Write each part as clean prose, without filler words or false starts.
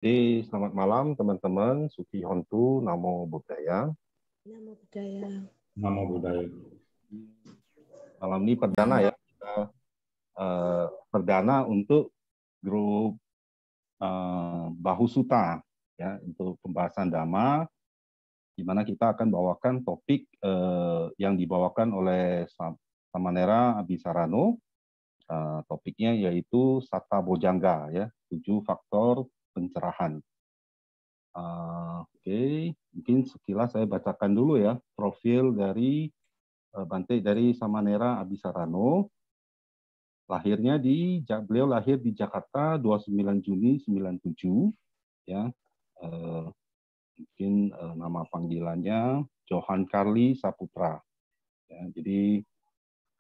Selamat malam teman-teman, Suki Hontu, Namo Buddhaya. Namo Buddhaya. Namo Buddhaya. Malam ini perdana ya, kita perdana untuk grup Bahu Sutta ya, untuk pembahasan Dhamma, di mana kita akan bawakan topik yang dibawakan oleh Samanera Abhisarano. Topiknya yaitu Satta Bojjhanga ya, 7 faktor pencerahan. Oke, mungkin sekilas saya bacakan dulu ya profil dari Bante dari Samanera Abhisarano. Beliau lahir di Jakarta 29 Juni 97 ya. Mungkin nama panggilannya Johan Carli Saputra. Ya, jadi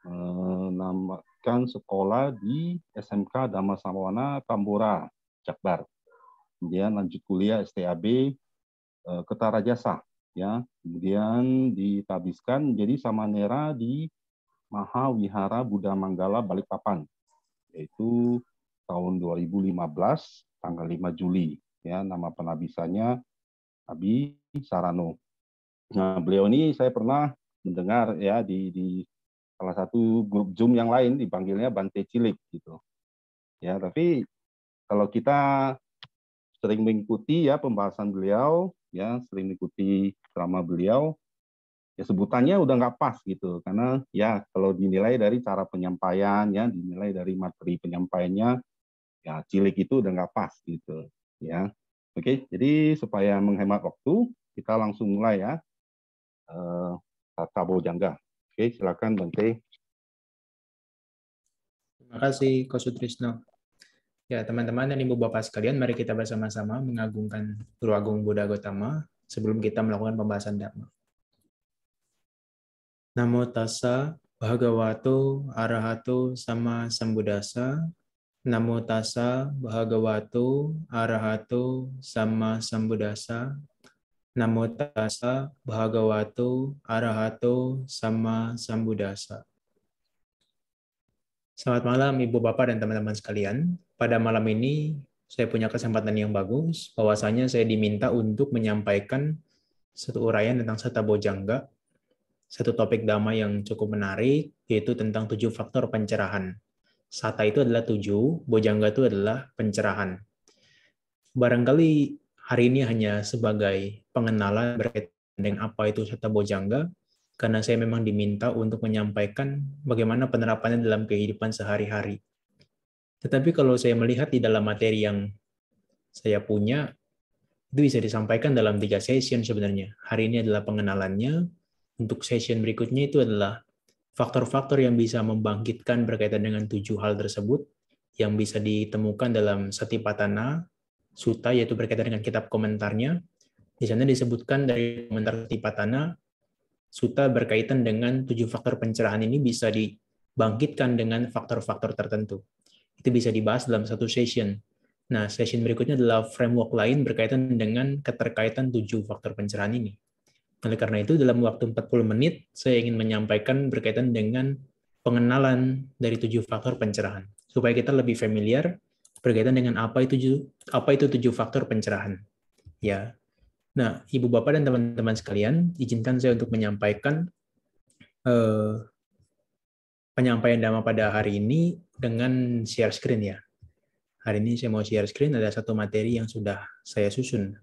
menamakan sekolah di SMK Dhammasawana Tambora, Jakbar. Kemudian lanjut kuliah STAB Kertarajasa ya, kemudian ditabiskan menjadi Samanera di Mahawihara Buddha Manggala Balikpapan, yaitu tahun 2015 tanggal 5 Juli ya. Nama penabisannya Abi Sarano. Nah, beliau ini saya pernah mendengar ya di salah satu grup Zoom yang lain dipanggilnya Bante Cilik gitu ya. Tapi kalau kita sering mengikuti ya pembahasan beliau ya, sering mengikuti drama beliau, ya sebutannya udah nggak pas gitu, karena ya kalau dinilai dari cara penyampaian ya, dinilai dari materi penyampaiannya, ya Cilik itu udah nggak pas gitu ya. Oke, jadi supaya menghemat waktu kita langsung mulai ya. Satta Bojjhanga. Oke, silakan Bante. Terima kasih, Ko Sutrisno. Ya, teman-teman dan ibu bapak sekalian, mari kita bersama-sama mengagungkan Guru Agung Buddha Gautama sebelum kita melakukan pembahasan Dhamma. Namo tassa bhagavato arahato sama sambuddhassa. Namo tassa bhagavato arahato sama sambuddhassa. Namo tassa bhagavato arahato sama sambuddhassa. Selamat malam Ibu Bapak dan teman-teman sekalian. Pada malam ini saya punya kesempatan yang bagus, bahwasanya saya diminta untuk menyampaikan satu uraian tentang Satta Bojjhanga, satu topik Dhamma yang cukup menarik, yaitu tentang 7 faktor pencerahan. Satta itu adalah 7, Bojjhanga itu adalah pencerahan. Barangkali hari ini hanya sebagai pengenalan berkaitan dengan apa itu Satta Bojjhanga, karena saya memang diminta untuk menyampaikan bagaimana penerapannya dalam kehidupan sehari-hari. Tetapi kalau saya melihat di dalam materi yang saya punya, itu bisa disampaikan dalam 3 session sebenarnya. Hari ini adalah pengenalannya, untuk session berikutnya itu adalah faktor-faktor yang bisa membangkitkan berkaitan dengan 7 hal tersebut, yang bisa ditemukan dalam Satipatthana Sutta, yaitu berkaitan dengan kitab komentarnya. Di sana disebutkan dari komentar Satipatthana Sutta berkaitan dengan 7 faktor pencerahan ini bisa dibangkitkan dengan faktor-faktor tertentu. Itu bisa dibahas dalam satu session. Nah, session berikutnya adalah framework lain berkaitan dengan keterkaitan 7 faktor pencerahan ini. Oleh karena itu, dalam waktu 40 menit, saya ingin menyampaikan berkaitan dengan pengenalan dari 7 faktor pencerahan, supaya kita lebih familiar berkaitan dengan apa itu 7 faktor pencerahan. Ya, nah, Ibu Bapak dan teman-teman sekalian, izinkan saya untuk menyampaikan penyampaian Dhamma pada hari ini dengan share screen ya. Hari ini saya mau share screen, ada satu materi yang sudah saya susun.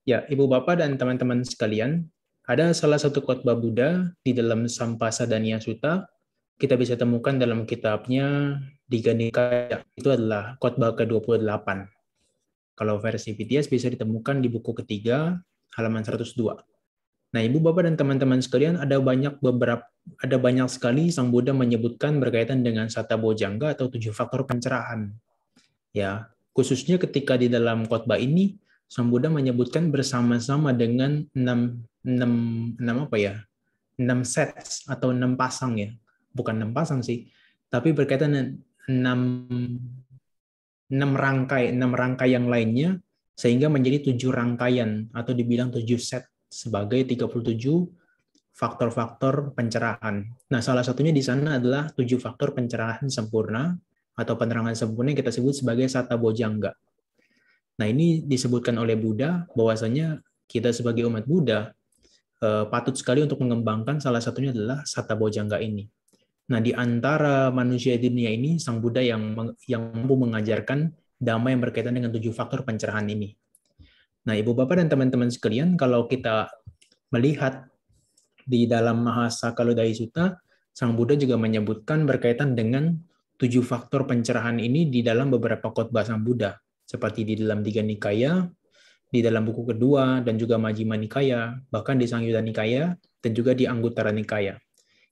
Ya, Ibu Bapak dan teman-teman sekalian, ada salah satu khotbah Buddha di dalam Sampasadanya Sutta, kita bisa temukan dalam kitabnya Digha Nikaya, itu adalah khotbah ke-28. Kalau versi PTS bisa ditemukan di buku ketiga, halaman 102. Nah, Ibu Bapak dan teman-teman sekalian, ada banyak sekali Sang Buddha menyebutkan berkaitan dengan Satta Bojjhanga atau 7 faktor pencerahan. Ya, khususnya ketika di dalam khotbah ini Sang Buddha menyebutkan bersama-sama dengan 6 sets atau 6 pasang ya. Bukan 6 pasang sih, tapi berkaitan dengan 6 rangkai yang lainnya, sehingga menjadi 7 rangkaian atau dibilang 7 set sebagai 37 faktor-faktor pencerahan. Nah, salah satunya di sana adalah 7 faktor pencerahan sempurna atau penerangan sempurna yang kita sebut sebagai Sata Bojjhanga. Nah, ini disebutkan oleh Buddha bahwasanya kita sebagai umat Buddha patut sekali untuk mengembangkan salah satunya adalah Sata Bojjhanga ini. Nah, di antara manusia di dunia ini, Sang Buddha yang mampu mengajarkan dhamma yang berkaitan dengan 7 faktor pencerahan ini. Nah, Ibu Bapak dan teman-teman sekalian, kalau kita melihat di dalam Mahasakaludaya Sutta, Sang Buddha juga menyebutkan berkaitan dengan 7 faktor pencerahan ini di dalam beberapa khotbah Sang Buddha, seperti di dalam Tiga Nikaya, di dalam buku kedua, dan juga Majjhima Nikaya, bahkan di Sangyutta Nikaya, dan juga di Anguttara Nikaya.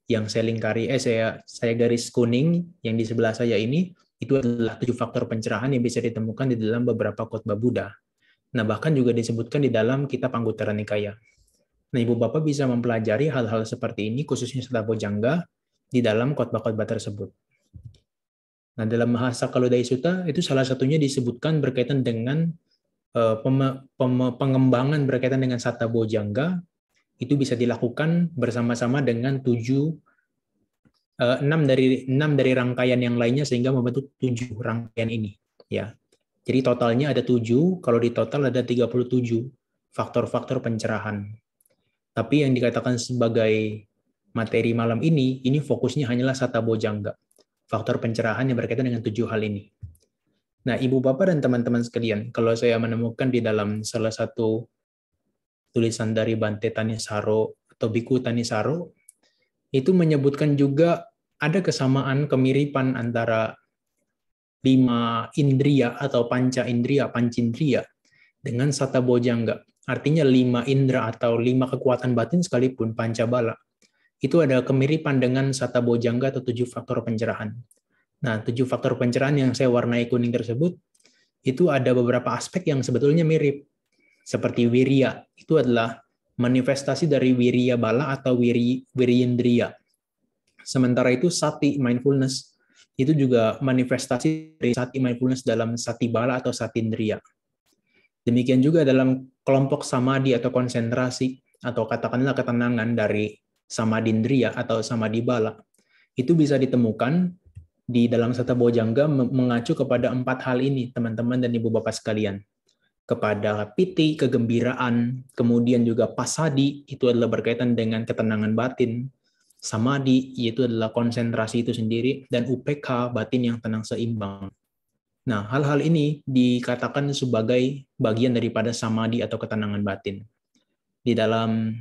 Yang saya garis kuning yang di sebelah saya ini, itu adalah 7 faktor pencerahan yang bisa ditemukan di dalam beberapa khotbah Buddha. Nah, bahkan juga disebutkan di dalam kitab Anguttara Nikaya. Nah, Ibu Bapak bisa mempelajari hal-hal seperti ini, khususnya Sata Bojjhanga, di dalam khotbah-khotbah tersebut. Nah, dalam Mahasakaludaya Sutta, itu salah satunya disebutkan berkaitan dengan pengembangan berkaitan dengan Sata Bojjhanga, itu bisa dilakukan bersama-sama dengan 6 dari rangkaian yang lainnya sehingga membentuk 7 rangkaian ini. Ya. Jadi totalnya ada 7, kalau di total ada 37 faktor-faktor pencerahan. Tapi yang dikatakan sebagai materi malam ini fokusnya hanyalah Sata Bojjhanga, faktor pencerahan yang berkaitan dengan 7 hal ini. Nah, Ibu Bapak dan teman-teman sekalian, kalau saya menemukan di dalam salah satu tulisan dari Bante Thanissaro atau Bhikkhu Thanissaro, itu menyebutkan juga ada kesamaan kemiripan antara 5 indria atau panca indria, pancindria, dengan Sata Bojjhanga. Artinya 5 indera atau 5 kekuatan batin sekalipun, panca bala, itu ada kemiripan dengan Sata Bojjhanga atau 7 faktor pencerahan. Nah, 7 faktor pencerahan yang saya warnai kuning tersebut, itu ada beberapa aspek yang sebetulnya mirip. Seperti wirya, itu adalah manifestasi dari wirya bala atau wiryendriya. Sementara itu sati, mindfulness, itu juga manifestasi dari sati mindfulness dalam sati bala atau satindriya. Demikian juga dalam kelompok samadhi atau konsentrasi, atau katakanlah ketenangan dari samadindriya atau samadhi bala, itu bisa ditemukan di dalam Sata Bojjhanga mengacu kepada 4 hal ini, teman-teman dan Ibu Bapak sekalian. Kepada piti, kegembiraan, kemudian juga pasadi, itu adalah berkaitan dengan ketenangan batin, samadhi, yaitu adalah konsentrasi itu sendiri, dan upekha, batin yang tenang seimbang. Nah, hal-hal ini dikatakan sebagai bagian daripada samadhi atau ketenangan batin. Di dalam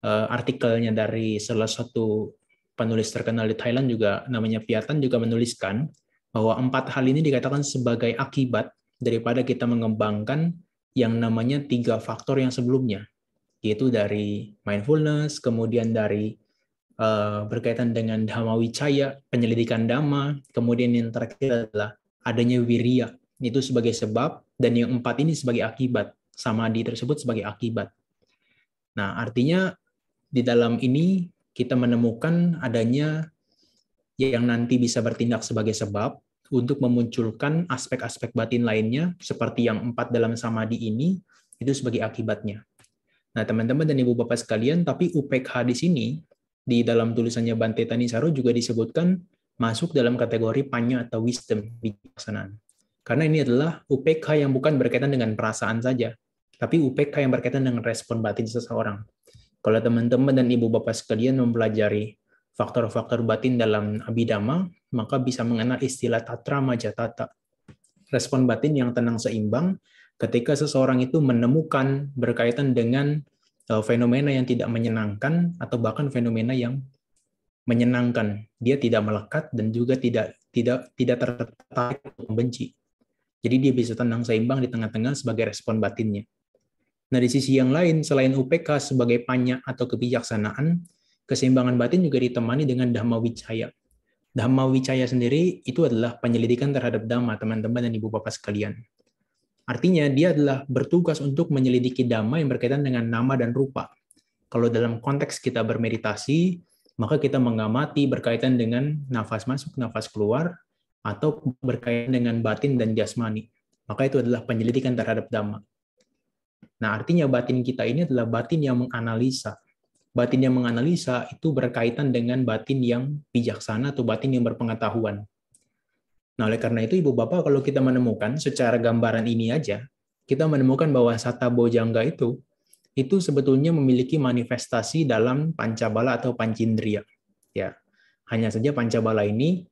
artikelnya dari salah satu penulis terkenal di Thailand juga namanya Piatan juga menuliskan bahwa 4 hal ini dikatakan sebagai akibat daripada kita mengembangkan yang namanya 3 faktor yang sebelumnya, yaitu dari mindfulness, kemudian dari berkaitan dengan Dhamma Wicaya, penyelidikan Dhamma, kemudian yang terakhir adalah adanya wirya, itu sebagai sebab, dan yang 4 ini sebagai akibat, samadhi tersebut sebagai akibat. Nah, artinya di dalam ini kita menemukan adanya yang nanti bisa bertindak sebagai sebab untuk memunculkan aspek-aspek batin lainnya, seperti yang 4 dalam samadhi ini, itu sebagai akibatnya. Nah, teman-teman dan Ibu Bapak sekalian, tapi upekha di sini, di dalam tulisannya Bante Thanissaro juga disebutkan masuk dalam kategori panya atau wisdom, bijaksanaan. Karena ini adalah upekha yang bukan berkaitan dengan perasaan saja, tapi upekha yang berkaitan dengan respon batin seseorang. Kalau teman-teman dan Ibu Bapak sekalian mempelajari faktor-faktor batin dalam Abhidhamma, maka bisa mengenal istilah tatra majatata, respon batin yang tenang seimbang ketika seseorang itu menemukan berkaitan dengan fenomena yang tidak menyenangkan atau bahkan fenomena yang menyenangkan. Dia tidak melekat dan juga tidak tertarik untuk membenci. Jadi dia bisa tenang seimbang di tengah-tengah sebagai respon batinnya. Nah, di sisi yang lain, selain upekha sebagai panya atau kebijaksanaan, keseimbangan batin juga ditemani dengan Dhamma Wicaya. Dhamma Wicaya sendiri itu adalah penyelidikan terhadap Dhamma, teman-teman dan Ibu Bapak sekalian. Artinya, dia adalah bertugas untuk menyelidiki Dhamma yang berkaitan dengan nama dan rupa. Kalau dalam konteks kita bermeditasi, maka kita mengamati berkaitan dengan nafas masuk, nafas keluar, atau berkaitan dengan batin dan jasmani. Maka itu adalah penyelidikan terhadap Dhamma. Nah, artinya batin kita ini adalah batin yang menganalisa. batin yang menganalisa itu berkaitan dengan batin yang bijaksana atau batin yang berpengetahuan. Nah, oleh karena itu, Ibu Bapak, kalau kita menemukan secara gambaran ini aja, kita menemukan bahwa Sata Bojangga itu sebetulnya memiliki manifestasi dalam pancabala atau pancindriya. Ya, hanya saja pancabala ini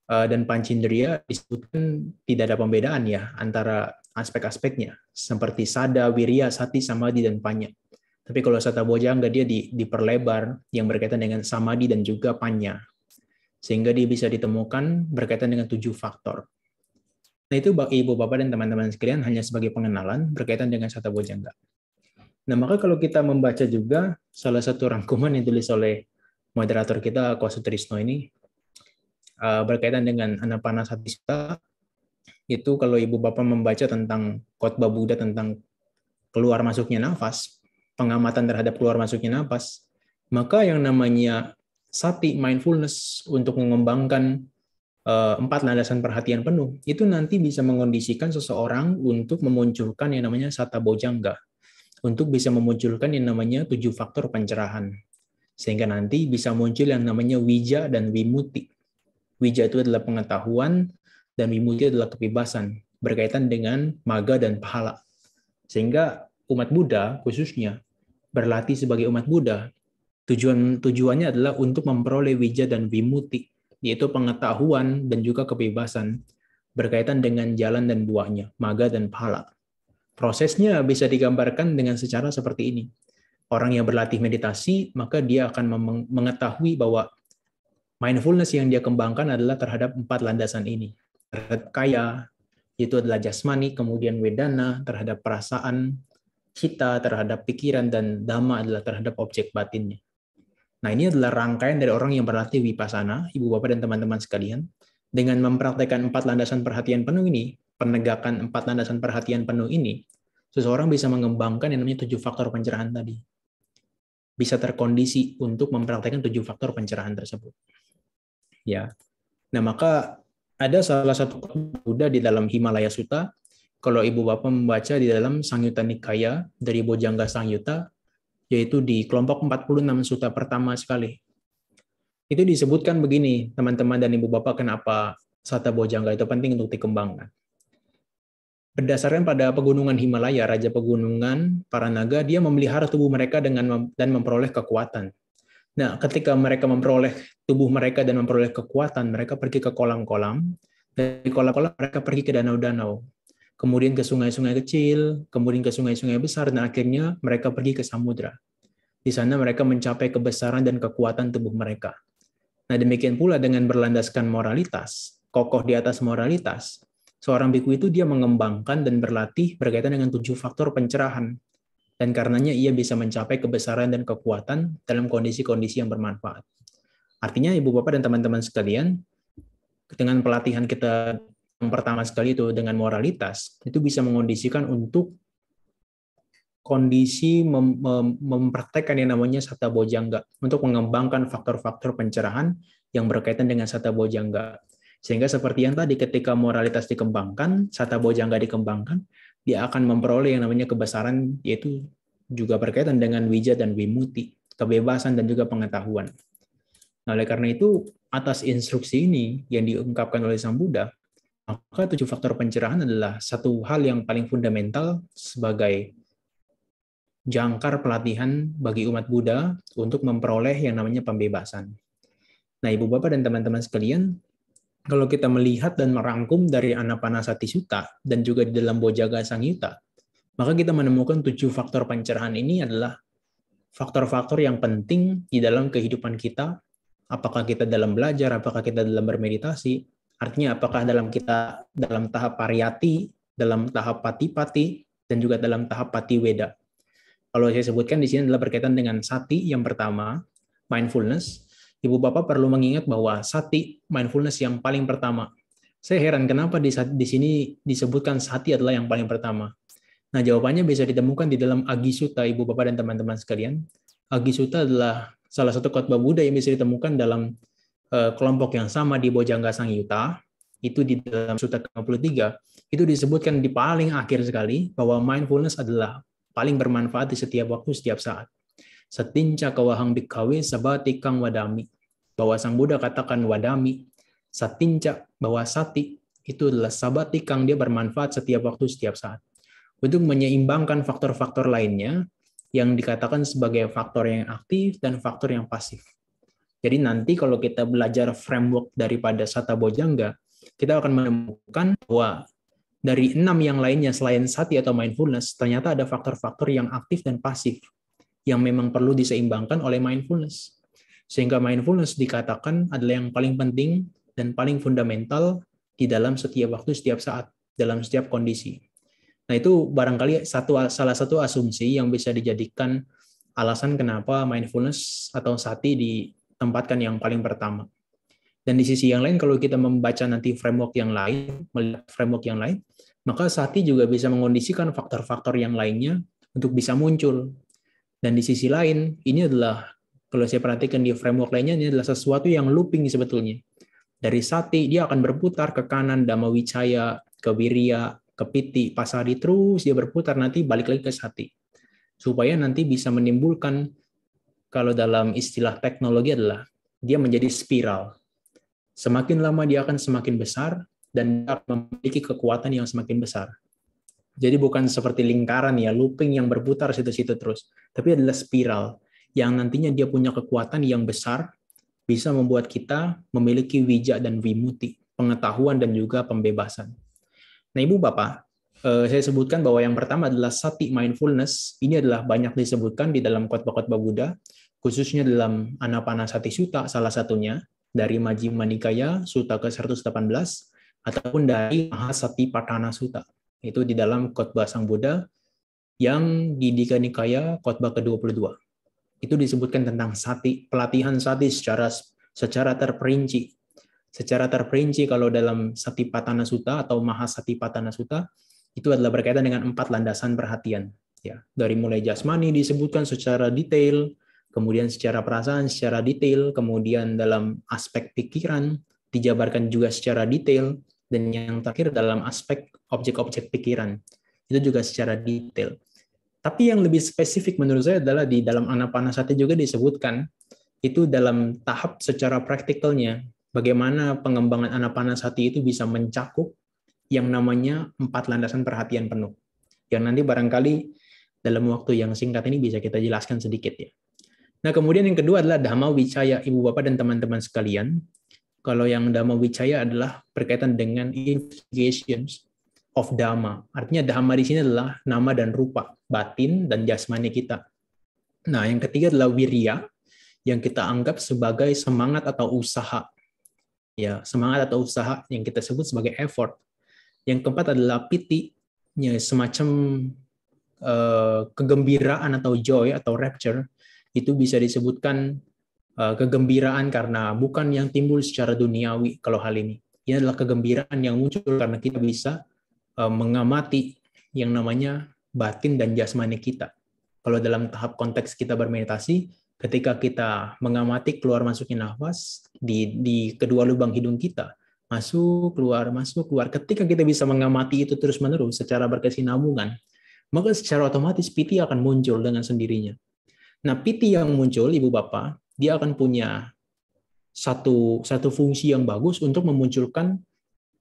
dan pancindriya disebutkan tidak ada pembedaan ya antara aspek-aspeknya, seperti sada, wirya, sati, samadhi, dan panya. Tapi kalau Sata Bojangga dia diperlebar yang berkaitan dengan samadhi dan juga panya, sehingga dia bisa ditemukan berkaitan dengan 7 faktor. Nah, itu Ibu Bapak dan teman-teman sekalian hanya sebagai pengenalan berkaitan dengan Sata Bojangga. Nah, maka kalau kita membaca juga salah satu rangkuman yang ditulis oleh moderator kita, Ko Sutrisno ini, berkaitan dengan Anapanasati Sutta, itu kalau Ibu Bapak membaca tentang khotbah Buddha tentang keluar masuknya nafas, pengamatan terhadap keluar masuknya nafas, maka yang namanya sati, mindfulness, untuk mengembangkan 4 landasan perhatian penuh, itu nanti bisa mengondisikan seseorang untuk memunculkan yang namanya Sata Bojangga, untuk bisa memunculkan yang namanya 7 faktor pencerahan, sehingga nanti bisa muncul yang namanya wija dan wimuti. Wija itu adalah pengetahuan, dan wimuti adalah kebebasan, berkaitan dengan maga dan pahala. Sehingga umat Buddha khususnya berlatih sebagai umat Buddha, tujuannya adalah untuk memperoleh wija dan wimuti, yaitu pengetahuan dan juga kebebasan, berkaitan dengan jalan dan buahnya, maga dan pahala. Prosesnya bisa digambarkan dengan secara seperti ini. Orang yang berlatih meditasi, maka dia akan mengetahui bahwa mindfulness yang dia kembangkan adalah terhadap 4 landasan ini. Terhadap kaya, itu adalah jasmani, kemudian wedana, terhadap perasaan, cita, terhadap pikiran, dan dhamma adalah terhadap objek batinnya. Nah, ini adalah rangkaian dari orang yang berlatih vipassana, Ibu Bapak dan teman-teman sekalian. Dengan mempraktekkan 4 landasan perhatian penuh ini, penegakan 4 landasan perhatian penuh ini, seseorang bisa mengembangkan yang namanya 7 faktor pencerahan tadi. Bisa terkondisi untuk mempraktekkan 7 faktor pencerahan tersebut. Ya. Nah, maka ada salah satu Buddha di dalam Himalaya Sutta. Kalau Ibu Bapak membaca di dalam Sangyutta Nikaya dari Bojangga Sangyutta, yaitu di kelompok 46 sutta pertama sekali. Itu disebutkan begini, teman-teman dan Ibu Bapak, kenapa Sata Bojangga itu penting untuk dikembangkan. Berdasarkan pada pegunungan Himalaya, Raja Pegunungan, para naga, dia memelihara tubuh mereka dan memperoleh kekuatan. Nah, ketika mereka memperoleh tubuh mereka dan memperoleh kekuatan, mereka pergi ke kolam-kolam, dari kolam-kolam mereka pergi ke danau-danau, kemudian ke sungai-sungai kecil, kemudian ke sungai-sungai besar, dan akhirnya mereka pergi ke samudra. Di sana mereka mencapai kebesaran dan kekuatan tubuh mereka. Nah, demikian pula dengan berlandaskan moralitas, kokoh di atas moralitas, seorang biku itu dia mengembangkan dan berlatih berkaitan dengan 7 faktor pencerahan. Dan karenanya ia bisa mencapai kebesaran dan kekuatan dalam kondisi-kondisi yang bermanfaat. Artinya, Ibu Bapak dan teman-teman sekalian, dengan pelatihan kita yang pertama sekali itu dengan moralitas, itu bisa mengondisikan untuk kondisi mempraktekkan yang namanya Sata Bojangga, untuk mengembangkan faktor-faktor pencerahan yang berkaitan dengan Sata Bojangga. Sehingga seperti yang tadi, ketika moralitas dikembangkan, Sata Bojangga dikembangkan, dia akan memperoleh yang namanya kebesaran, yaitu juga berkaitan dengan wija dan wimuti, kebebasan dan juga pengetahuan. Nah, oleh karena itu, atas instruksi ini yang diungkapkan oleh Sang Buddha, maka 7 faktor pencerahan adalah satu hal yang paling fundamental sebagai jangkar pelatihan bagi umat Buddha untuk memperoleh yang namanya pembebasan. Nah, Ibu Bapak dan teman-teman sekalian, kalau kita melihat dan merangkum dari Anapanasati Sutta dan juga di dalam Bojangga Sangyutta, maka kita menemukan 7 faktor pencerahan ini adalah faktor-faktor yang penting di dalam kehidupan kita. Apakah kita dalam belajar, apakah kita dalam bermeditasi, artinya apakah kita dalam tahap pariyati, dalam tahap pati-pati, dan juga dalam tahap patiweda. Kalau saya sebutkan di sini adalah berkaitan dengan sati yang pertama, mindfulness. Ibu Bapak perlu mengingat bahwa sati, mindfulness yang paling pertama. Saya heran kenapa di sini disebutkan sati adalah yang paling pertama. Nah, jawabannya bisa ditemukan di dalam Agi Sutta, Ibu Bapak dan teman-teman sekalian. Agi Sutta adalah salah satu khotbah Buddha yang bisa ditemukan dalam kelompok yang sama di Bojangga Sangyutta. Itu di dalam Sutta ke-53. Itu disebutkan di paling akhir sekali bahwa mindfulness adalah paling bermanfaat di setiap waktu, setiap saat. Satinca kawahang bikawe sabati kang wadami. Bahwa Sang Buddha katakan wadami, satinca, bahwa sati itu adalah sabati kang, dia bermanfaat setiap waktu, setiap saat. Untuk menyeimbangkan faktor-faktor lainnya yang dikatakan sebagai faktor yang aktif dan faktor yang pasif. Jadi nanti kalau kita belajar framework daripada Sata Bojjhanga, kita akan menemukan bahwa dari 6 yang lainnya selain sati atau mindfulness, ternyata ada faktor-faktor yang aktif dan pasif yang memang perlu diseimbangkan oleh mindfulness. Sehingga mindfulness dikatakan adalah yang paling penting dan paling fundamental di dalam setiap waktu, setiap saat, dalam setiap kondisi. Nah, itu barangkali salah satu asumsi yang bisa dijadikan alasan kenapa mindfulness atau sati ditempatkan yang paling pertama. Dan di sisi yang lain, kalau kita membaca nanti framework yang lain, melihat framework yang lain, maka sati juga bisa mengondisikan faktor-faktor yang lainnya untuk bisa muncul. Dan di sisi lain, ini adalah, kalau saya perhatikan di framework lainnya, ini adalah sesuatu yang looping sebetulnya. Dari sati, dia akan berputar ke kanan, Dhamma Wicaya, ke Wirya, ke Piti, Pasadi, terus dia berputar, nanti balik lagi ke sati. Supaya nanti bisa menimbulkan, kalau dalam istilah teknologi adalah, dia menjadi spiral. Semakin lama dia akan semakin besar, dan dia akan memiliki kekuatan yang semakin besar. Jadi bukan seperti lingkaran ya, looping yang berputar situ-situ terus, tapi adalah spiral yang nantinya dia punya kekuatan yang besar, bisa membuat kita memiliki wija dan vimuti, pengetahuan dan juga pembebasan. Nah, Ibu Bapak, saya sebutkan bahwa yang pertama adalah sati mindfulness. Ini adalah banyak disebutkan di dalam khotbah-khotbah Buddha, khususnya dalam Anapanasati Sutta salah satunya, dari Majjhima Nikaya, Sutta ke-118, ataupun dari Mahasatipatthana Sutta. Itu di dalam khotbah Sang Buddha yang di Dika Nikaya khotbah ke-22. Itu disebutkan tentang sati, pelatihan sati secara terperinci. Secara terperinci kalau dalam Satipatthana Sutta atau Mahasatipatthana Sutta itu adalah berkaitan dengan 4 landasan perhatian. Ya, dari mulai jasmani disebutkan secara detail, kemudian secara perasaan secara detail, kemudian dalam aspek pikiran dijabarkan juga secara detail, dan yang terakhir dalam aspek objek-objek pikiran itu juga secara detail. Tapi yang lebih spesifik menurut saya adalah di dalam Anapanasati juga disebutkan itu dalam tahap secara praktikalnya bagaimana pengembangan Anapanasati itu bisa mencakup yang namanya 4 landasan perhatian penuh. Yang nanti barangkali dalam waktu yang singkat ini bisa kita jelaskan sedikit ya. Nah, kemudian yang kedua adalah Dhamma Wicaya, Ibu Bapak dan teman-teman sekalian. Kalau yang Dhamma Wicaya adalah berkaitan dengan investigations of Dhamma. Artinya Dhamma di sini adalah nama dan rupa, batin dan jasmani kita. Nah, yang ketiga adalah Wirya, yang kita anggap sebagai semangat atau usaha. Ya, semangat atau usaha yang kita sebut sebagai effort. Yang keempat adalah Piti, ya, semacam kegembiraan atau joy atau rapture. Itu bisa disebutkan kegembiraan karena bukan yang timbul secara duniawi kalau hal ini. Ini adalah kegembiraan yang muncul karena kita bisa mengamati yang namanya batin dan jasmani kita. Kalau dalam tahap konteks kita bermeditasi, ketika kita mengamati keluar masuknya nafas di kedua lubang hidung kita, masuk keluar, ketika kita bisa mengamati itu terus-menerus secara berkesinambungan, maka secara otomatis piti akan muncul dengan sendirinya. Nah, piti yang muncul, Ibu Bapak, dia akan punya satu fungsi yang bagus untuk memunculkan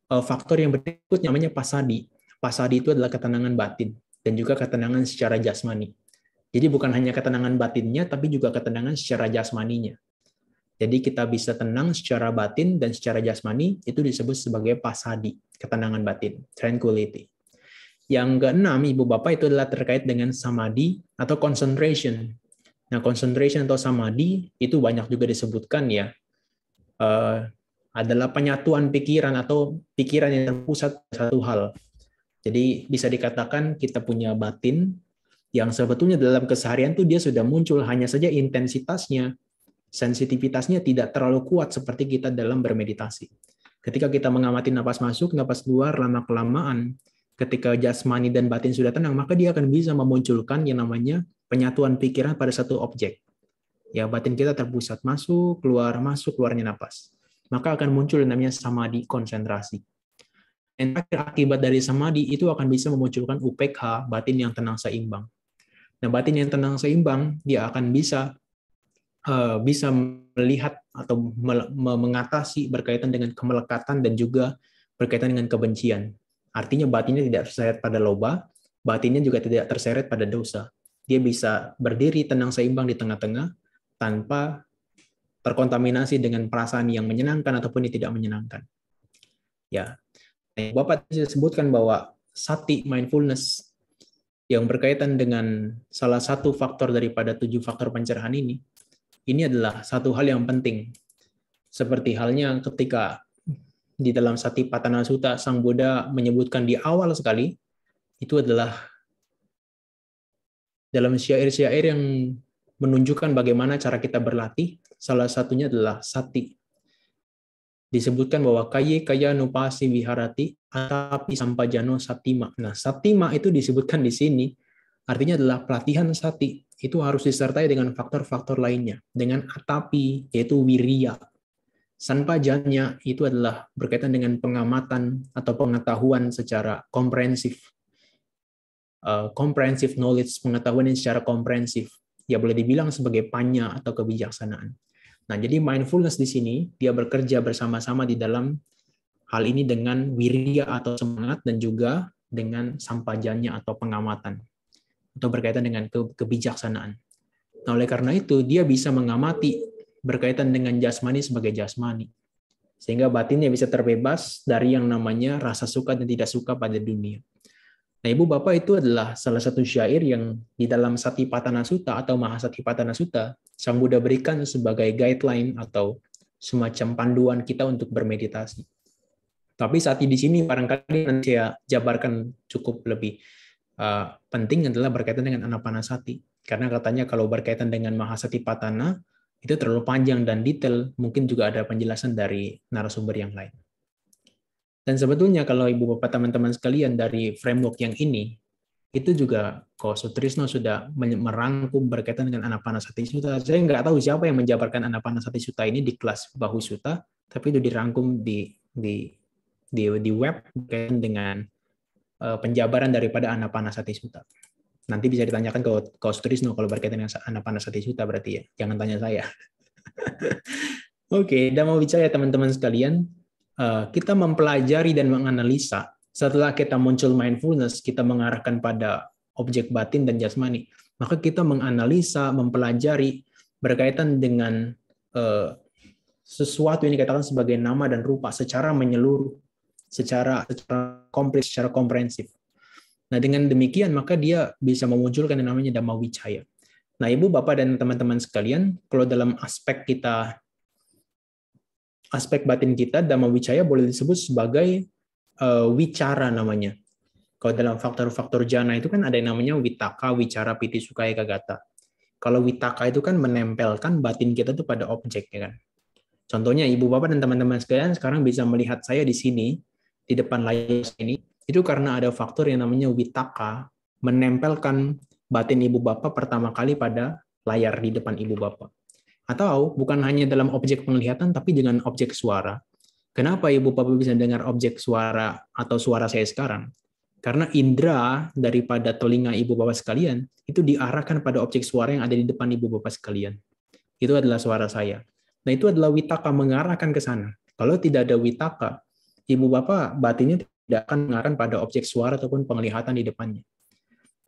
faktor yang berikut namanya pasadi. Pasadi itu adalah ketenangan batin dan juga ketenangan secara jasmani. Jadi bukan hanya ketenangan batinnya, tapi juga ketenangan secara jasmaninya. Jadi kita bisa tenang secara batin dan secara jasmani, itu disebut sebagai pasadi, ketenangan batin, tranquility. Yang keenam, Ibu Bapak, itu adalah terkait dengan samadhi atau concentration. Nah, concentration atau samadhi itu banyak juga disebutkan ya, adalah penyatuan pikiran atau pikiran yang terpusat pada satu hal. Jadi bisa dikatakan kita punya batin yang sebetulnya dalam keseharian tuh dia sudah muncul, hanya saja intensitasnya, sensitivitasnya tidak terlalu kuat seperti kita dalam bermeditasi. Ketika kita mengamati napas masuk, napas keluar, lama-kelamaan, ketika jasmani dan batin sudah tenang, maka dia akan bisa memunculkan yang namanya penyatuan pikiran pada satu objek. Ya, batin kita terpusat, masuk, keluarnya napas. Maka akan muncul yang namanya samadhi, konsentrasi. Dan akibat dari samadhi itu akan bisa memunculkan UPK, batin yang tenang seimbang. Nah, batin yang tenang seimbang, dia akan bisa melihat atau mengatasi berkaitan dengan kemelekatan dan juga berkaitan dengan kebencian. Artinya batinnya tidak terseret pada loba, batinnya juga tidak terseret pada dosa. Dia bisa berdiri tenang seimbang di tengah-tengah tanpa terkontaminasi dengan perasaan yang menyenangkan ataupun yang tidak menyenangkan. Ya, Bapak tadi sebutkan bahwa sati mindfulness yang berkaitan dengan salah satu faktor daripada 7 faktor pencerahan ini adalah satu hal yang penting. Seperti halnya ketika di dalam Satipatthana Sutta, Sang Buddha menyebutkan di awal sekali, itu adalah dalam syair-syair yang menunjukkan bagaimana cara kita berlatih, salah satunya adalah sati. Disebutkan bahwa kaya nupasi viharati atapi sampajano satima. Nah, satima itu disebutkan di sini, artinya adalah pelatihan sati. Itu harus disertai dengan faktor-faktor lainnya. Dengan atapi, yaitu wirya. Sanpajanya itu adalah berkaitan dengan pengamatan atau pengetahuan secara komprehensif. Comprehensive knowledge, pengetahuan yang secara komprehensif. Ya boleh dibilang sebagai panya atau kebijaksanaan. Nah, jadi mindfulness di sini, dia bekerja bersama-sama di dalam hal ini dengan wirya atau semangat dan juga dengan sampajanya atau pengamatan. Atau berkaitan dengan kebijaksanaan. Nah, oleh karena itu, dia bisa mengamati berkaitan dengan jasmani sebagai jasmani. Sehingga batinnya bisa terbebas dari yang namanya rasa suka dan tidak suka pada dunia. Nah, Ibu Bapak, itu adalah salah satu syair yang di dalam Satipatthana Sutta atau Mahasatipatthana Sutta, Sang Buddha berikan sebagai guideline atau semacam panduan kita untuk bermeditasi. Tapi sati di sini barangkali nanti saya jabarkan cukup lebih penting adalah berkaitan dengan anapanasati. Karena katanya kalau berkaitan dengan Mahasatipatthana, itu terlalu panjang dan detail, mungkin juga ada penjelasan dari narasumber yang lain. Dan sebetulnya kalau Ibu Bapak teman-teman sekalian dari framework yang ini, itu juga Ko Sutrisno sudah merangkum berkaitan dengan Anapanasati Sutta. Saya nggak tahu siapa yang menjabarkan Anapanasati Sutta ini di kelas Bahu Sutta, tapi itu dirangkum di web berkaitan dengan penjabaran daripada Anapanasati Sutta. Nanti bisa ditanyakan ke Ko Sutrisno kalau berkaitan dengan Anapanasati Sutta berarti ya. Jangan tanya saya. Oke, Dhamma Vicaya teman-teman sekalian, kita mempelajari dan menganalisa. Setelah kita muncul mindfulness, kita mengarahkan pada objek batin dan jasmani, maka kita menganalisa, mempelajari berkaitan dengan sesuatu yang dikatakan sebagai nama dan rupa secara menyeluruh, secara kompleks, secara komprehensif. Nah, dengan demikian maka dia bisa memunculkan yang namanya Dhamma Vicaya. Nah, Ibu, Bapak, dan teman-teman sekalian, kalau dalam aspek batin kita, Dhamma Vicaya boleh disebut sebagai wicara namanya. Kalau dalam faktor-faktor jana itu kan ada yang namanya vitaka, wicara, piti, sukha, ekagata. Kalau vitaka itu kan menempelkan batin kita itu pada objek, ya kan. Contohnya Ibu Bapak dan teman-teman sekalian sekarang bisa melihat saya di sini, di depan layar ini, itu karena ada faktor yang namanya vitaka, menempelkan batin Ibu Bapak pertama kali pada layar di depan Ibu Bapak. Atau bukan hanya dalam objek penglihatan, tapi dengan objek suara. Kenapa Ibu Bapak bisa dengar objek suara atau suara saya sekarang? Karena indera daripada telinga Ibu Bapak sekalian itu diarahkan pada objek suara yang ada di depan Ibu Bapak sekalian. Itu adalah suara saya. Nah, itu adalah vitaka, mengarahkan ke sana. Kalau tidak ada vitaka, Ibu Bapak batinnya tidak akan mengarahkan pada objek suara ataupun penglihatan di depannya.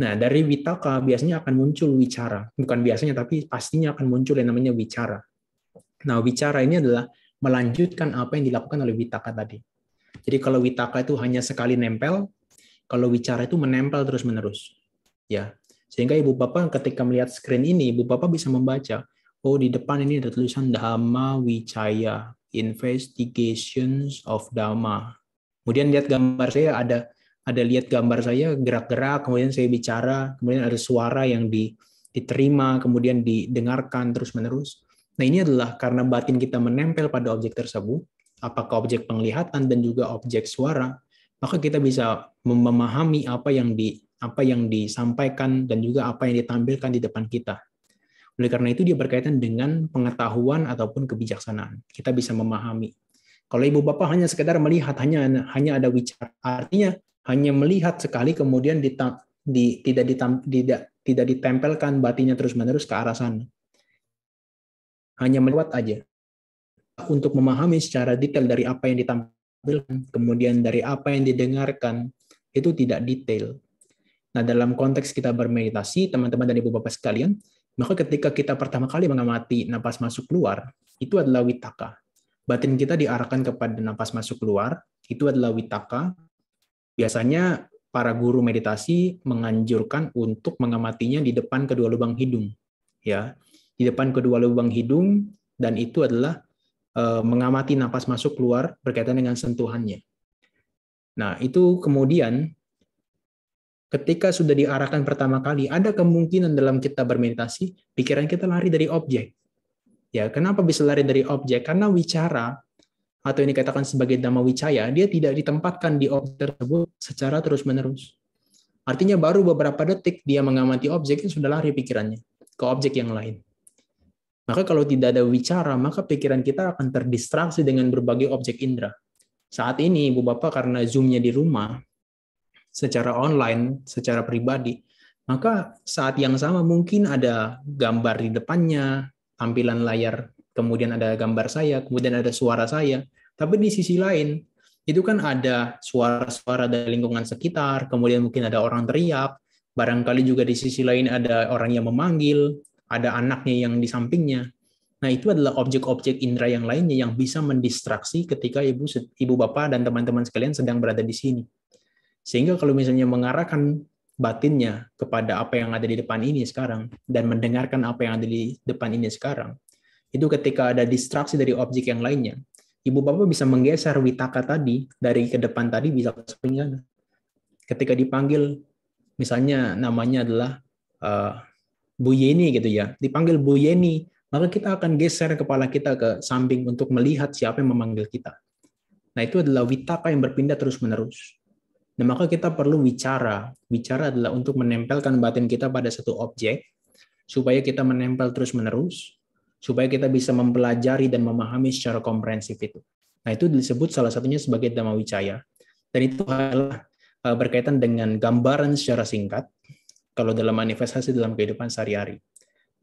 Nah, dari vitaka biasanya akan muncul wicara. Bukan biasanya, tapi pastinya akan muncul yang namanya wicara. Nah, wicara ini adalah melanjutkan apa yang dilakukan oleh vitaka tadi. Jadi kalau vitaka itu hanya sekali nempel, kalau wicara itu menempel terus-menerus. Ya. Sehingga Ibu Bapak ketika melihat screen ini, Ibu Bapak bisa membaca, oh di depan ini ada tulisan Dhamma Vicaya, Investigations of Dhamma. Kemudian lihat gambar saya, ada lihat gambar saya gerak-gerak, kemudian saya bicara, kemudian ada suara yang diterima, kemudian didengarkan terus-menerus. Nah, ini adalah karena batin kita menempel pada objek tersebut, apakah objek penglihatan dan juga objek suara, maka kita bisa memahami apa yang disampaikan dan juga apa yang ditampilkan di depan kita. Oleh karena itu dia berkaitan dengan pengetahuan ataupun kebijaksanaan. Kita bisa memahami. Kalau Ibu Bapak hanya sekedar melihat, hanya ada wicara, artinya hanya melihat sekali kemudian tidak tidak ditempelkan batinnya terus-menerus ke arah sana. Hanya melewat aja. Untuk memahami secara detail dari apa yang ditampilkan, kemudian dari apa yang didengarkan, itu tidak detail. Nah, dalam konteks kita bermeditasi, teman-teman dan ibu bapak sekalian, maka ketika kita pertama kali mengamati napas masuk keluar, itu adalah wittaka. Batin kita diarahkan kepada napas masuk keluar, itu adalah wittaka. Biasanya para guru meditasi menganjurkan untuk mengamatinya di depan kedua lubang hidung, ya, di depan kedua lubang hidung, dan itu adalah mengamati napas masuk keluar berkaitan dengan sentuhannya. Nah, itu kemudian ketika sudah diarahkan pertama kali, ada kemungkinan dalam kita bermeditasi, pikiran kita lari dari objek. Ya, kenapa bisa lari dari objek? Karena wicara, atau yang dikatakan sebagai dhamma wicaya, dia tidak ditempatkan di objek tersebut secara terus-menerus. Artinya baru beberapa detik dia mengamati objek, sudah lari pikirannya ke objek yang lain. Maka kalau tidak ada wicara, maka pikiran kita akan terdistraksi dengan berbagai objek indera. Saat ini, Ibu Bapak, karena Zoom-nya di rumah, secara online, secara pribadi, maka saat yang sama mungkin ada gambar di depannya, tampilan layar, kemudian ada gambar saya, kemudian ada suara saya. Tapi di sisi lain, itu kan ada suara-suara dari lingkungan sekitar, kemudian mungkin ada orang teriak, barangkali juga di sisi lain ada orang yang memanggil, ada anaknya yang di sampingnya. Nah, itu adalah objek-objek indera yang lainnya yang bisa mendistraksi ketika ibu bapak dan teman-teman sekalian sedang berada di sini. Sehingga kalau misalnya mengarahkan batinnya kepada apa yang ada di depan ini sekarang dan mendengarkan apa yang ada di depan ini sekarang, itu ketika ada distraksi dari objek yang lainnya, ibu bapak bisa menggeser wittaka tadi dari ke depan tadi bisa ke samping. Ketika dipanggil, misalnya namanya adalah Bu Yeni gitu ya, dipanggil Bu Yeni, maka kita akan geser kepala kita ke samping untuk melihat siapa yang memanggil kita. Nah, itu adalah wittaka yang berpindah terus-menerus. Nah, maka kita perlu wicara. Wicara adalah untuk menempelkan batin kita pada satu objek, supaya kita menempel terus-menerus, supaya kita bisa mempelajari dan memahami secara komprehensif itu. Nah, itu disebut salah satunya sebagai dhamma wicaya. Dan itu adalah berkaitan dengan gambaran secara singkat, kalau dalam manifestasi dalam kehidupan sehari-hari.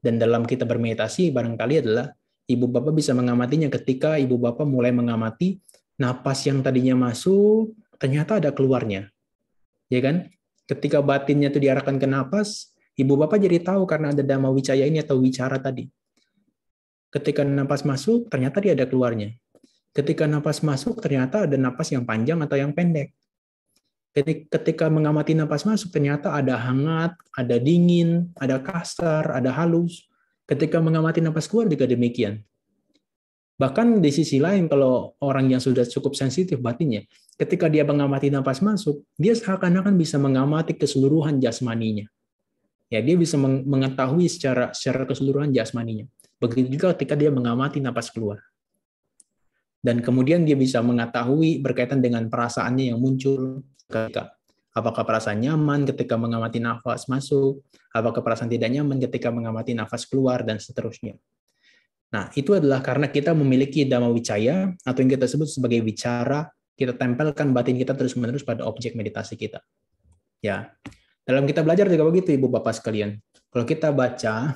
Dan dalam kita bermeditasi, barangkali adalah ibu bapak bisa mengamatinya ketika ibu bapak mulai mengamati napas yang tadinya masuk, ternyata ada keluarnya. Ya kan? Ketika batinnya itu diarahkan ke napas, ibu bapak jadi tahu karena ada dhamma wicaya ini atau wicara tadi. Ketika napas masuk, ternyata dia ada keluarnya. Ketika napas masuk, ternyata ada napas yang panjang atau yang pendek. Ketika mengamati napas masuk, ternyata ada hangat, ada dingin, ada kasar, ada halus. Ketika mengamati napas keluar juga demikian. Bahkan di sisi lain, kalau orang yang sudah cukup sensitif batinnya, ketika dia mengamati napas masuk, dia seakan-akan bisa mengamati keseluruhan jasmaninya. Ya, dia bisa mengetahui secara keseluruhan jasmaninya. Begitu juga ketika dia mengamati napas keluar. Dan kemudian dia bisa mengetahui berkaitan dengan perasaannya yang muncul ketika apakah perasaan nyaman ketika mengamati nafas masuk, apakah perasaan tidak nyaman ketika mengamati nafas keluar, dan seterusnya. Nah, itu adalah karena kita memiliki dhamma wicaya, atau yang kita sebut sebagai wicara, kita tempelkan batin kita terus-menerus pada objek meditasi kita. Ya, dalam kita belajar juga begitu, Ibu Bapak sekalian. Kalau kita baca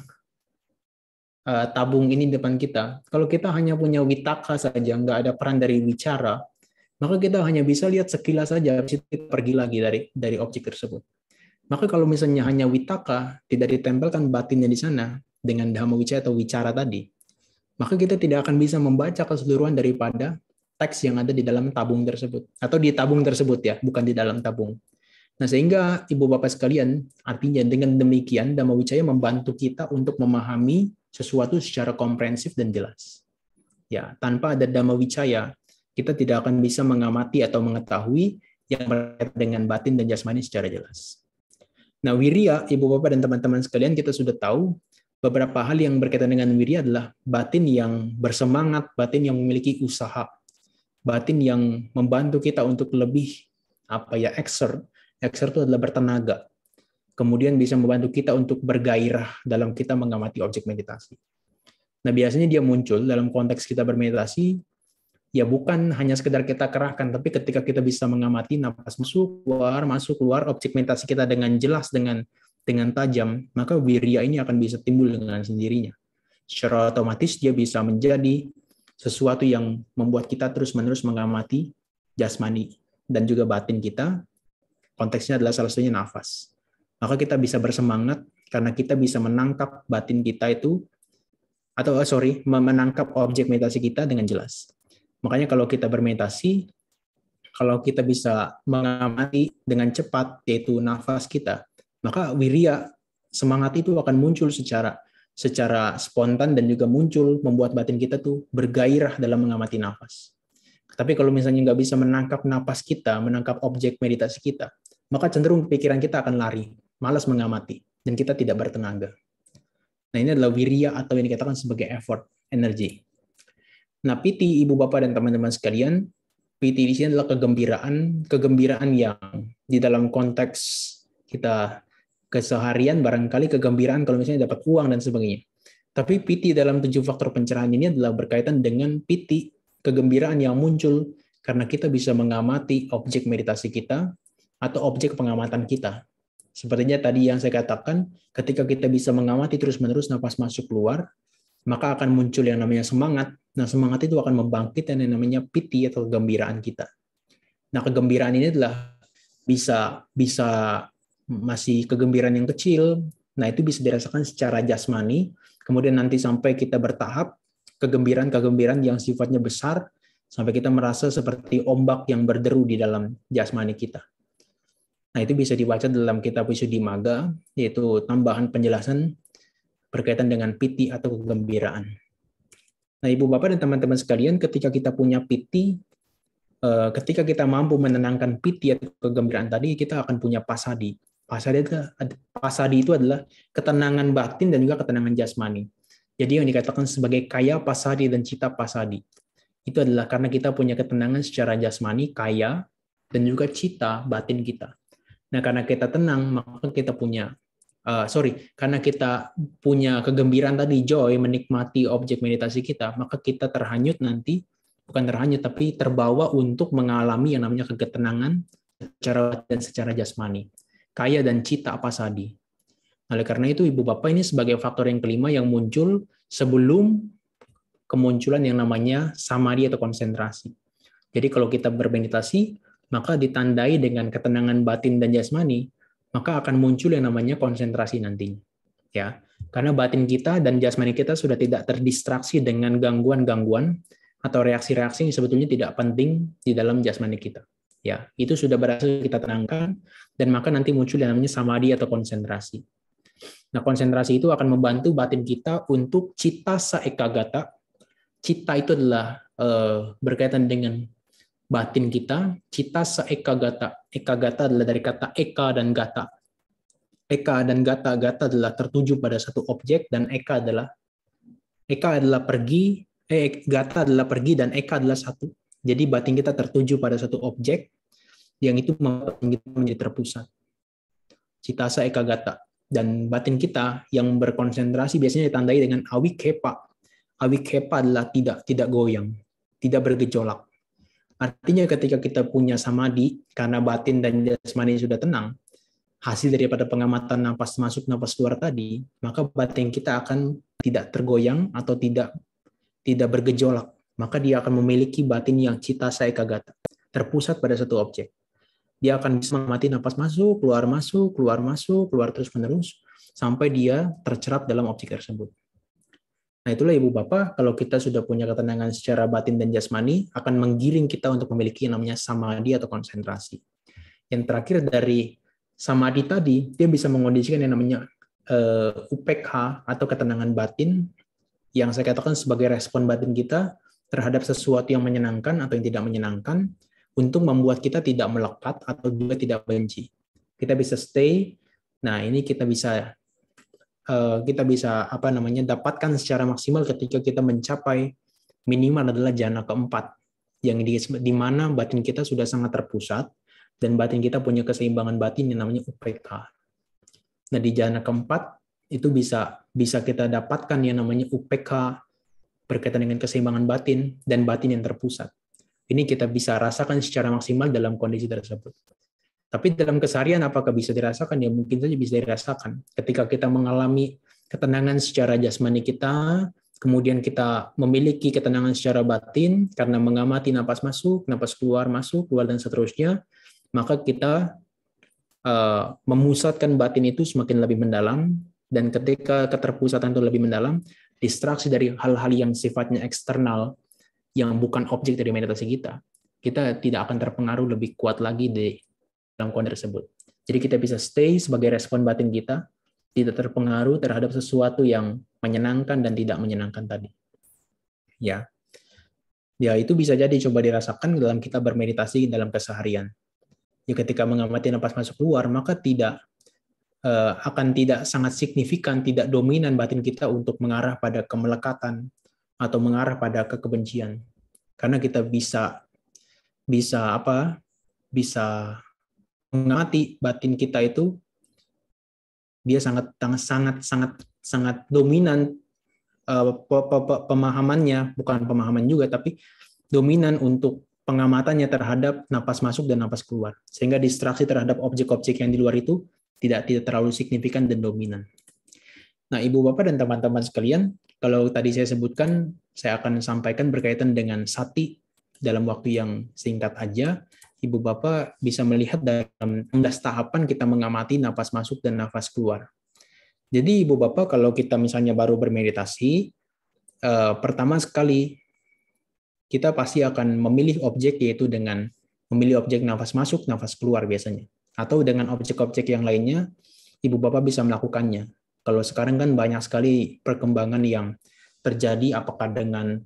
tabung ini di depan kita, kalau kita hanya punya wittaka saja, nggak ada peran dari wicara, maka kita hanya bisa lihat sekilas saja, habis itu kita pergi lagi dari objek tersebut. Maka kalau misalnya hanya wittaka, tidak ditempelkan batinnya di sana dengan dhamma wicaya atau wicara tadi, maka kita tidak akan bisa membaca keseluruhan daripada teks yang ada di dalam tabung tersebut. Atau di tabung tersebut ya, bukan di dalam tabung. Nah, sehingga Ibu Bapak sekalian, artinya dengan demikian, dhamma wicaya membantu kita untuk memahami sesuatu secara komprehensif dan jelas. Ya, tanpa ada dhamma wicaya, kita tidak akan bisa mengamati atau mengetahui yang berkaitan dengan batin dan jasmani secara jelas. Nah, wirya, Ibu Bapak dan teman-teman sekalian, kita sudah tahu beberapa hal yang berkaitan dengan wirya adalah batin yang bersemangat, batin yang memiliki usaha, batin yang membantu kita untuk lebih exert itu adalah bertenaga. Kemudian bisa membantu kita untuk bergairah dalam kita mengamati objek meditasi. Nah, biasanya dia muncul dalam konteks kita bermeditasi, ya bukan hanya sekedar kita kerahkan, tapi ketika kita bisa mengamati napas masuk keluar objek meditasi kita dengan jelas, dengan dengan tajam, maka wirya ini akan bisa timbul dengan sendirinya. Secara otomatis dia bisa menjadi sesuatu yang membuat kita terus-menerus mengamati jasmani dan juga batin kita. Konteksnya adalah salah satunya nafas. Maka kita bisa bersemangat karena kita bisa menangkap batin kita itu, menangkap objek meditasi kita dengan jelas. Makanya kalau kita bermeditasi, kalau kita bisa mengamati dengan cepat, yaitu nafas kita, maka wirya, semangat itu akan muncul secara spontan dan juga muncul membuat batin kita tuh bergairah dalam mengamati nafas. Tapi kalau misalnya nggak bisa menangkap nafas kita, menangkap objek meditasi kita, maka cenderung pikiran kita akan lari, malas mengamati, dan kita tidak bertenaga. Nah, ini adalah wirya atau yang dikatakan sebagai effort, energi. Nah, piti, ibu bapak dan teman-teman sekalian, piti di sini adalah kegembiraan yang di dalam konteks kita keseharian barangkali kegembiraan kalau misalnya dapat uang dan sebagainya. Tapi piti dalam 7 faktor pencerahan ini adalah berkaitan dengan piti, kegembiraan yang muncul karena kita bisa mengamati objek meditasi kita atau objek pengamatan kita. Sepertinya tadi yang saya katakan, ketika kita bisa mengamati terus-menerus nafas masuk keluar, maka akan muncul yang namanya semangat. Nah, semangat itu akan membangkitkan yang namanya piti atau kegembiraan kita. Nah, kegembiraan ini adalah bisa masih kegembiraan yang kecil. Nah, itu bisa dirasakan secara jasmani. Kemudian nanti sampai kita bertahap kegembiraan yang sifatnya besar sampai kita merasa seperti ombak yang berderu di dalam jasmani kita. Nah, itu bisa dibaca dalam kitab Visuddhimagga, yaitu tambahan penjelasan berkaitan dengan piti atau kegembiraan. Nah, ibu bapak dan teman-teman sekalian, ketika kita punya piti, ketika kita mampu menenangkan piti atau kegembiraan tadi, kita akan punya pasadi. Pasadi itu adalah ketenangan batin dan juga ketenangan jasmani. Jadi yang dikatakan sebagai kaya pasadi dan cita pasadi. Itu adalah karena kita punya ketenangan secara jasmani, kaya, dan juga cita batin kita. Nah, karena kita tenang, maka kita punya karena kita punya kegembiraan tadi, joy, menikmati objek meditasi kita, maka kita terbawa untuk mengalami yang namanya ketenangan secara jasmani, kaya dan cita pasadi. Oleh karena itu, ibu bapak, ini sebagai faktor yang kelima yang muncul sebelum kemunculan yang namanya samadhi atau konsentrasi. Jadi kalau kita bermeditasi, maka ditandai dengan ketenangan batin dan jasmani, maka akan muncul yang namanya konsentrasi nantinya. Ya, karena batin kita dan jasmani kita sudah tidak terdistraksi dengan gangguan-gangguan atau reaksi-reaksi yang sebetulnya tidak penting di dalam jasmani kita. Ya, itu sudah berhasil kita tenangkan, dan maka nanti muncul yang namanya samadhi atau konsentrasi. Nah, konsentrasi itu akan membantu batin kita untuk citta saekagata. Citta itu adalah berkaitan dengan batin kita, citta saekagata. Ekagata adalah dari kata eka dan gata. Eka dan gata adalah tertuju pada satu objek, dan eka adalah pergi, gata adalah pergi, dan eka adalah satu. Jadi batin kita tertuju pada satu objek, yang itu membuat kita menjadi terpusat. Citta saekagata. Dan batin kita yang berkonsentrasi biasanya ditandai dengan awikepa. Awikepa adalah tidak goyang, tidak bergejolak. Artinya ketika kita punya samadhi, karena batin dan jasmani sudah tenang, hasil daripada pengamatan napas masuk, napas keluar tadi, maka batin kita akan tidak tergoyang atau tidak bergejolak. Maka dia akan memiliki batin yang citta saekagata, terpusat pada satu objek. Dia akan bisa mengamati napas masuk, keluar terus-menerus, sampai dia tercerap dalam objek tersebut. Nah, itulah ibu bapak, kalau kita sudah punya ketenangan secara batin dan jasmani, akan menggiring kita untuk memiliki yang namanya samadhi atau konsentrasi. Yang terakhir dari samadhi tadi, dia bisa mengondisikan yang namanya upekha atau ketenangan batin, yang saya katakan sebagai respon batin kita terhadap sesuatu yang menyenangkan atau yang tidak menyenangkan, untuk membuat kita tidak melekat atau juga tidak benci. Kita bisa stay. Nah, ini kita bisa dapatkan secara maksimal ketika kita mencapai minimal adalah jhana keempat, yang di mana batin kita sudah sangat terpusat dan batin kita punya keseimbangan batin yang namanya upekha. Nah, di jhana keempat itu bisa kita dapatkan yang namanya upekha berkaitan dengan keseimbangan batin dan batin yang terpusat. Ini kita bisa rasakan secara maksimal dalam kondisi tersebut. Tapi dalam keseharian apakah bisa dirasakan? Ya mungkin saja bisa dirasakan. Ketika kita mengalami ketenangan secara jasmani kita, kemudian kita memiliki ketenangan secara batin karena mengamati napas masuk, napas keluar, masuk, keluar, dan seterusnya, maka kita memusatkan batin itu semakin lebih mendalam, dan ketika keterpusatan itu lebih mendalam, distraksi dari hal-hal yang sifatnya eksternal, yang bukan objek dari meditasi kita tidak akan terpengaruh lebih kuat lagi di dalam kondisi tersebut. Jadi kita bisa stay sebagai respon batin kita, tidak terpengaruh terhadap sesuatu yang menyenangkan dan tidak menyenangkan tadi. Ya, itu bisa jadi coba dirasakan dalam kita bermeditasi dalam keseharian. Ya, ketika mengamati napas masuk keluar, maka akan tidak sangat signifikan, tidak dominan batin kita untuk mengarah pada kemelekatan atau mengarah pada kebencian. Karena kita bisa mengamati batin kita itu, dia sangat dominan pemahamannya, bukan pemahaman juga, tapi dominan untuk pengamatannya terhadap napas masuk dan napas keluar, sehingga distraksi terhadap objek-objek yang di luar itu tidak terlalu signifikan dan dominan. Nah, Ibu Bapak dan teman-teman sekalian, kalau tadi saya sebutkan, saya akan sampaikan berkaitan dengan sati dalam waktu yang singkat aja. Ibu Bapak bisa melihat dalam 16 tahapan kita mengamati napas masuk dan napas keluar. Jadi Ibu Bapak, kalau kita misalnya baru bermeditasi, pertama sekali kita pasti akan memilih objek, yaitu dengan memilih objek nafas masuk, nafas keluar biasanya. Atau dengan objek-objek yang lainnya, Ibu Bapak bisa melakukannya. Kalau sekarang kan banyak sekali perkembangan yang terjadi, apakah dengan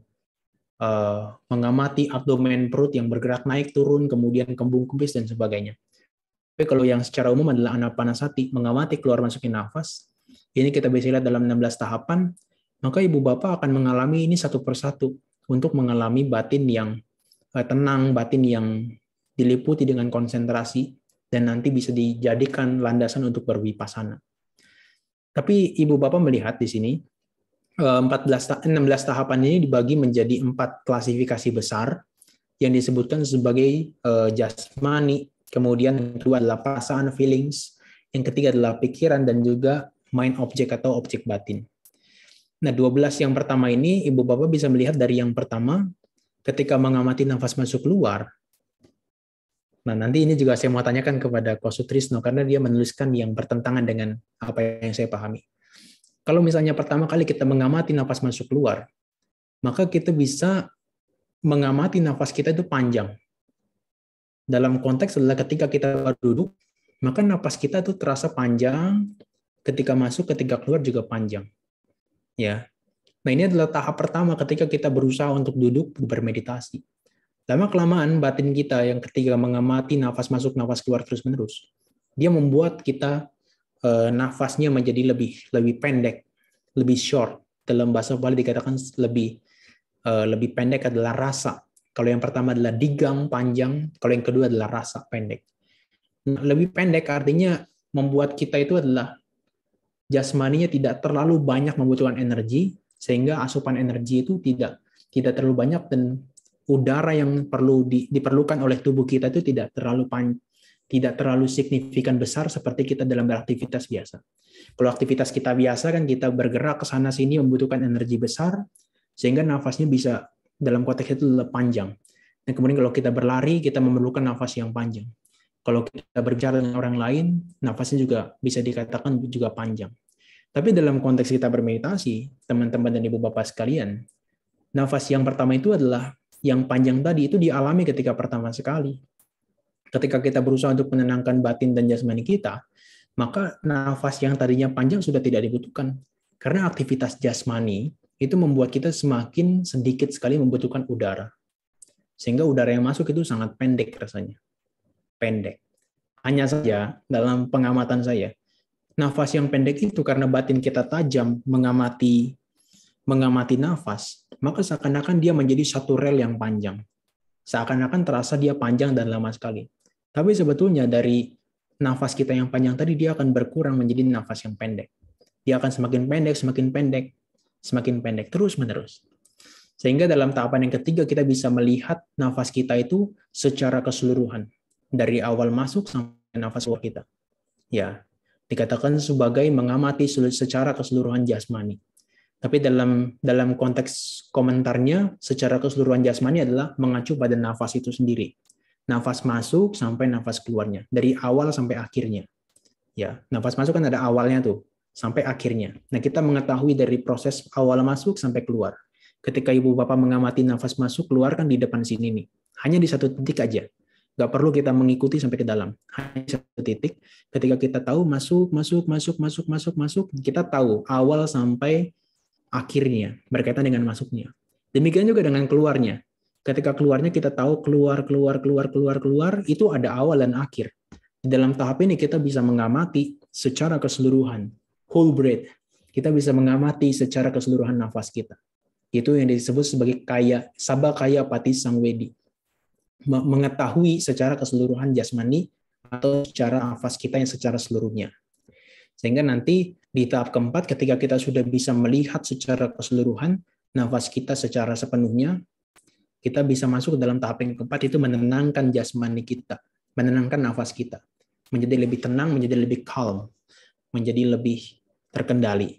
mengamati abdomen perut yang bergerak naik turun, kemudian kembung kubis dan sebagainya. Tapi kalau yang secara umum adalah anapanasati, mengamati keluar masukin nafas, ini kita bisa lihat dalam 16 tahapan, maka Ibu Bapak akan mengalami ini satu persatu untuk mengalami batin yang tenang, batin yang diliputi dengan konsentrasi, dan nanti bisa dijadikan landasan untuk berwipasana. Tapi Ibu Bapak melihat di sini, 16 tahapan ini dibagi menjadi 4 klasifikasi besar yang disebutkan sebagai jasmani, kemudian yang kedua adalah perasaan, feelings, yang ketiga adalah pikiran, dan juga mind object atau objek batin. Nah, 12 yang pertama ini Ibu Bapak bisa melihat dari yang pertama, ketika mengamati nafas masuk keluar. Nah, nanti ini juga saya mau tanyakan kepada Ko Sutrisno, karena dia menuliskan yang bertentangan dengan apa yang saya pahami. Kalau misalnya pertama kali kita mengamati nafas masuk keluar, maka kita bisa mengamati nafas kita itu panjang. Dalam konteks adalah ketika kita duduk, maka nafas kita itu terasa panjang, ketika masuk, ketika keluar juga panjang. Ya. Nah, ini adalah tahap pertama ketika kita berusaha untuk duduk bermeditasi. Lama-kelamaan batin kita yang ketika mengamati nafas masuk, nafas keluar terus-menerus, dia membuat kita nafasnya menjadi lebih pendek, lebih short. Dalam bahasa Bali dikatakan lebih pendek adalah rasa. Kalau yang pertama adalah digang, panjang. Kalau yang kedua adalah rasa, pendek. Lebih pendek artinya membuat kita itu adalah jasmaninya tidak terlalu banyak membutuhkan energi, sehingga asupan energi itu tidak terlalu banyak, dan udara yang diperlukan oleh tubuh kita itu tidak terlalu signifikan besar seperti kita dalam beraktivitas biasa. Kalau aktivitas kita biasa kan kita bergerak ke sana sini membutuhkan energi besar, sehingga nafasnya bisa dalam konteks itu lebih panjang. Dan kemudian kalau kita berlari, kita memerlukan nafas yang panjang. Kalau kita berbicara dengan orang lain, nafasnya juga bisa dikatakan juga panjang. Tapi dalam konteks kita bermeditasi, teman-teman dan Ibu Bapak sekalian, nafas yang pertama itu adalah yang panjang tadi, itu dialami ketika pertama sekali. Ketika kita berusaha untuk menenangkan batin dan jasmani kita, maka nafas yang tadinya panjang sudah tidak dibutuhkan. Karena aktivitas jasmani itu membuat kita semakin sedikit sekali membutuhkan udara. Sehingga udara yang masuk itu sangat pendek rasanya. Pendek. Hanya saja dalam pengamatan saya, nafas yang pendek itu karena batin kita tajam mengamati nafas, maka seakan-akan dia menjadi satu rel yang panjang. Seakan-akan terasa dia panjang dan lama sekali. Tapi sebetulnya dari nafas kita yang panjang tadi, dia akan berkurang menjadi nafas yang pendek. Dia akan semakin pendek, terus-menerus. Sehingga dalam tahapan yang ketiga, kita bisa melihat nafas kita itu secara keseluruhan. Dari awal masuk sampai nafas keluar kita. Ya, dikatakan sebagai mengamati secara keseluruhan jasmani. Tapi dalam konteks komentarnya, secara keseluruhan jasmani adalah mengacu pada nafas itu sendiri. Nafas masuk sampai nafas keluarnya, dari awal sampai akhirnya. Ya, nafas masuk kan ada awalnya tuh, sampai akhirnya. Nah, kita mengetahui dari proses awal masuk sampai keluar. Ketika ibu bapak mengamati nafas masuk keluar kan di depan sini nih. Hanya di satu titik aja. Nggak perlu kita mengikuti sampai ke dalam. Hanya di satu titik. Ketika kita tahu masuk, kita tahu awal sampai akhirnya berkaitan dengan masuknya. Demikian juga dengan keluarnya. Ketika keluarnya kita tahu keluar itu ada awal dan akhir. Di dalam tahap ini kita bisa mengamati secara keseluruhan, whole breath. Kita bisa mengamati secara keseluruhan nafas kita. Itu yang disebut sebagai sabakaya pati sangwedi. Mengetahui secara keseluruhan jasmani atau secara nafas kita yang secara seluruhnya. Sehingga nanti di tahap keempat ketika kita sudah bisa melihat secara keseluruhan nafas kita secara sepenuhnya, kita bisa masuk ke dalam tahap yang keempat, itu menenangkan jasmani kita, menenangkan nafas kita, menjadi lebih tenang, menjadi lebih calm, menjadi lebih terkendali.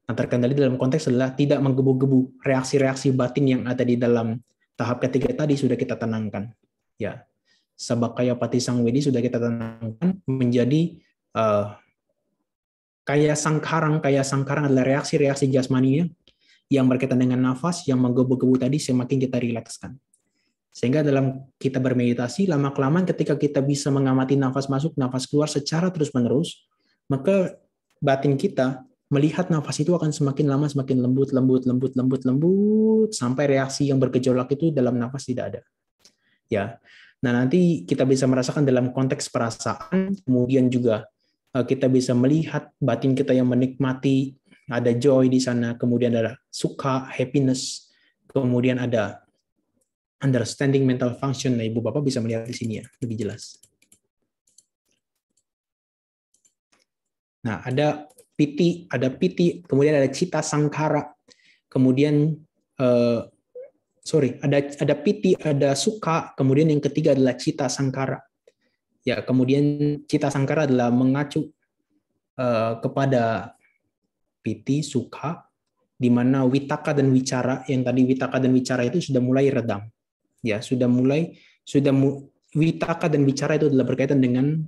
Nah, terkendali dalam konteks adalah tidak menggebu-gebu. Reaksi-reaksi batin yang ada di dalam tahap ketiga tadi sudah kita tenangkan. Ya, sabakaya pati sangwedi sudah kita tenangkan menjadi kaya sangkarang adalah reaksi-reaksi jasmaninya yang berkaitan dengan nafas yang menggebu-gebu tadi semakin kita rilekskan. Sehingga dalam kita bermeditasi, lama-kelamaan ketika kita bisa mengamati nafas masuk, nafas keluar secara terus-menerus, maka batin kita melihat nafas itu akan semakin lama semakin lembut, sampai reaksi yang bergejolak itu dalam nafas tidak ada. Ya. Nah, nanti kita bisa merasakan dalam konteks perasaan, kemudian juga kita bisa melihat batin kita yang menikmati, ada joy di sana, kemudian ada suka, happiness, kemudian ada understanding mental function. Nah, Ibu Bapak bisa melihat di sini ya, lebih jelas. Nah, ada piti, kemudian ada cita sangkara, kemudian ada piti, ada suka, kemudian yang ketiga adalah cita sangkara. Ya, kemudian cita sangkara adalah mengacu kepada piti, suka, di mana witaka dan wicara, yang tadi witaka dan wicara itu sudah mulai redam. Ya, witaka dan wicara itu adalah berkaitan dengan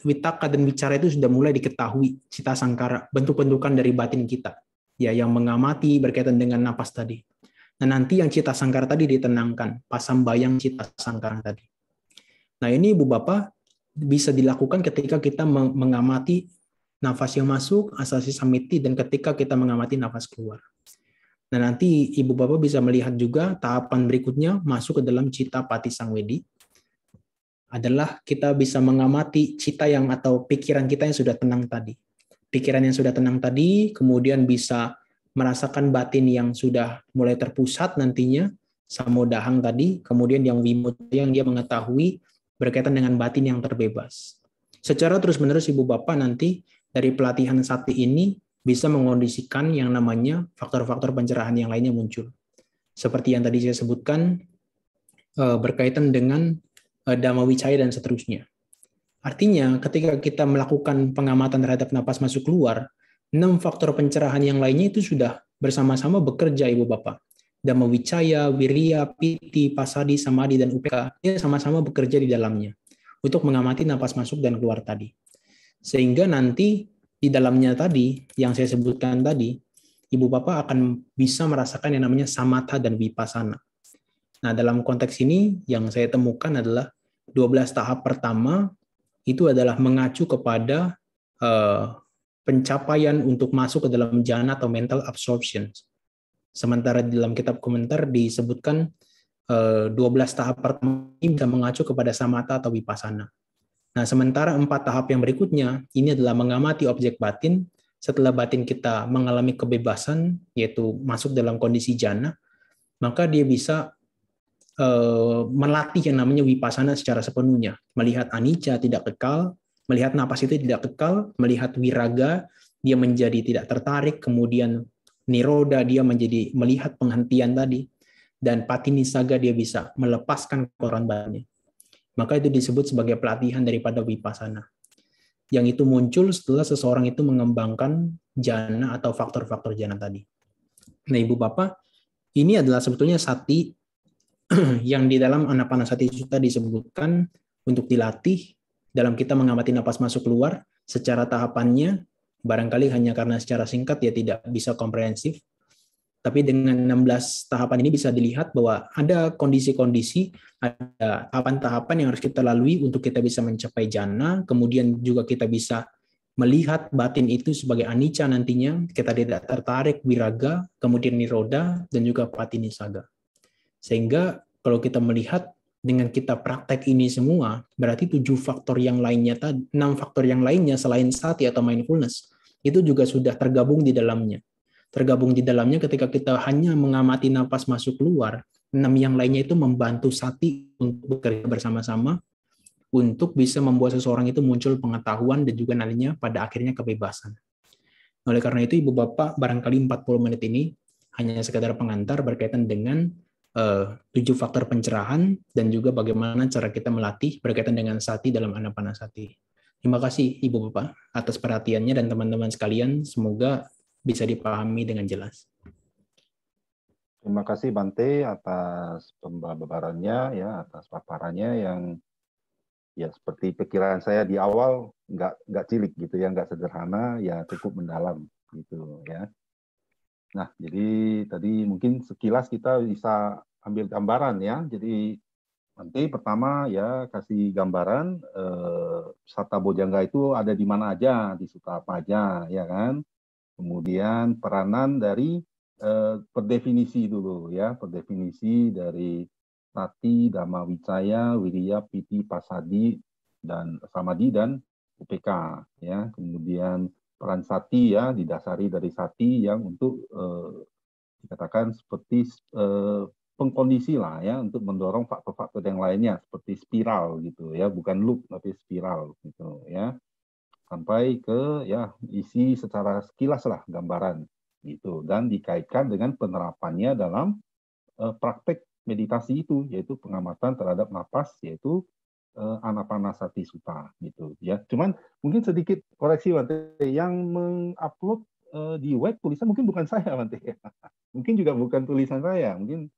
witaka dan wicara itu sudah mulai diketahui, cita sangkara, bentuk-bentukan dari batin kita, ya, yang mengamati berkaitan dengan napas tadi. Nah, nanti yang cita sangkara tadi ditenangkan, pasambayang cita sangkara tadi. Nah, ini Ibu Bapak bisa dilakukan ketika kita mengamati nafas yang masuk, asasi samiti, dan ketika kita mengamati nafas keluar. Nah, nanti Ibu Bapak bisa melihat juga tahapan berikutnya masuk ke dalam cita pati sangwedi, adalah kita bisa mengamati cita atau pikiran kita yang sudah tenang tadi. Pikiran yang sudah tenang tadi, kemudian bisa merasakan batin yang sudah mulai terpusat nantinya, samodahang tadi, kemudian yang vimut, yang dia mengetahui berkaitan dengan batin yang terbebas. Secara terus-menerus Ibu Bapak nanti dari pelatihan sati ini bisa mengondisikan yang namanya faktor-faktor pencerahan yang lainnya muncul. Seperti yang tadi saya sebutkan, berkaitan dengan Dhamma Wicaya dan seterusnya. Artinya, ketika kita melakukan pengamatan terhadap napas masuk keluar, 6 faktor pencerahan yang lainnya itu sudah bersama-sama bekerja, Ibu Bapak. Dhamma Wicaya, Wirya, Piti, Pasadi, Samadhi, dan UPK, dia sama-sama bekerja di dalamnya untuk mengamati napas masuk dan keluar tadi. Sehingga nanti di dalamnya tadi, yang saya sebutkan tadi, Ibu Bapak akan bisa merasakan yang namanya samatha dan vipassana. Nah, dalam konteks ini yang saya temukan adalah 12 tahap pertama itu adalah mengacu kepada pencapaian untuk masuk ke dalam jhana atau mental absorption. Sementara di dalam kitab komentar disebutkan 12 tahap pertama ini bisa mengacu kepada samatha atau vipassana. Nah, sementara 4 tahap yang berikutnya ini adalah mengamati objek batin. Setelah batin kita mengalami kebebasan, yaitu masuk dalam kondisi jhana, maka dia bisa melatih yang namanya vipassana secara sepenuhnya, melihat anicca tidak kekal, melihat napas itu tidak kekal, melihat wiraga dia menjadi tidak tertarik, kemudian niroda dia menjadi melihat penghentian tadi, dan Patinisaga dia bisa melepaskan kotoran badannya. Maka itu disebut sebagai pelatihan daripada Vipassana. Yang itu muncul setelah seseorang itu mengembangkan jana atau faktor-faktor jana tadi. Nah, Ibu Bapak, ini adalah sebetulnya sati yang di dalam Anapanasati Sutta disebutkan untuk dilatih dalam kita mengamati napas masuk keluar secara tahapannya, barangkali hanya karena secara singkat ya tidak bisa komprehensif. Tapi dengan 16 tahapan ini bisa dilihat bahwa ada kondisi-kondisi, ada tahapan-tahapan yang harus kita lalui untuk kita bisa mencapai jana, kemudian juga kita bisa melihat batin itu sebagai anicca nantinya, kita tidak tertarik wiraga, kemudian niroda, dan juga patinisaga. Sehingga kalau kita melihat dengan kita praktek ini semua, berarti 7 faktor yang lainnya, 6 faktor yang lainnya selain sati atau mindfulness, itu juga sudah tergabung di dalamnya. Tergabung di dalamnya ketika kita hanya mengamati napas masuk keluar, 6 yang lainnya itu membantu sati untuk bekerja bersama-sama untuk bisa membuat seseorang itu muncul pengetahuan dan juga nantinya pada akhirnya kebebasan. Oleh karena itu, Ibu Bapak, barangkali 40 menit ini hanya sekedar pengantar berkaitan dengan 7 faktor pencerahan dan juga bagaimana cara kita melatih berkaitan dengan sati dalam Anapanasati. Terima kasih Ibu Bapak atas perhatiannya dan teman-teman sekalian, semoga bisa dipahami dengan jelas. Terima kasih Bante atas pembabarannya, ya, atas paparannya yang ya seperti pikiran saya di awal nggak cilik gitu ya, nggak sederhana, ya cukup mendalam gitu ya. Nah, jadi tadi mungkin sekilas kita bisa ambil gambaran ya. Jadi nanti pertama ya kasih gambaran Sata Bojangga itu ada di mana aja, di sutta apa aja, ya kan. Kemudian peranan dari per definisi dulu ya, per definisi dari sati, dhamma wicaya, wiriya, piti, pasadi, dan samadhi dan UPK ya. Kemudian peran sati ya didasari dari sati yang untuk dikatakan seperti pengkondisi lah ya untuk mendorong faktor-faktor yang lainnya seperti spiral gitu ya, bukan loop tapi spiral gitu ya. Sampai ke ya isi secara sekilas lah gambaran gitu dan dikaitkan dengan penerapannya dalam praktek meditasi itu yaitu pengamatan terhadap napas yaitu Anapanasati Sutta gitu ya. Cuman mungkin sedikit koreksi Bante, yang mengupload di web tulisan mungkin bukan saya Bante. Mungkin juga bukan tulisan saya, mungkin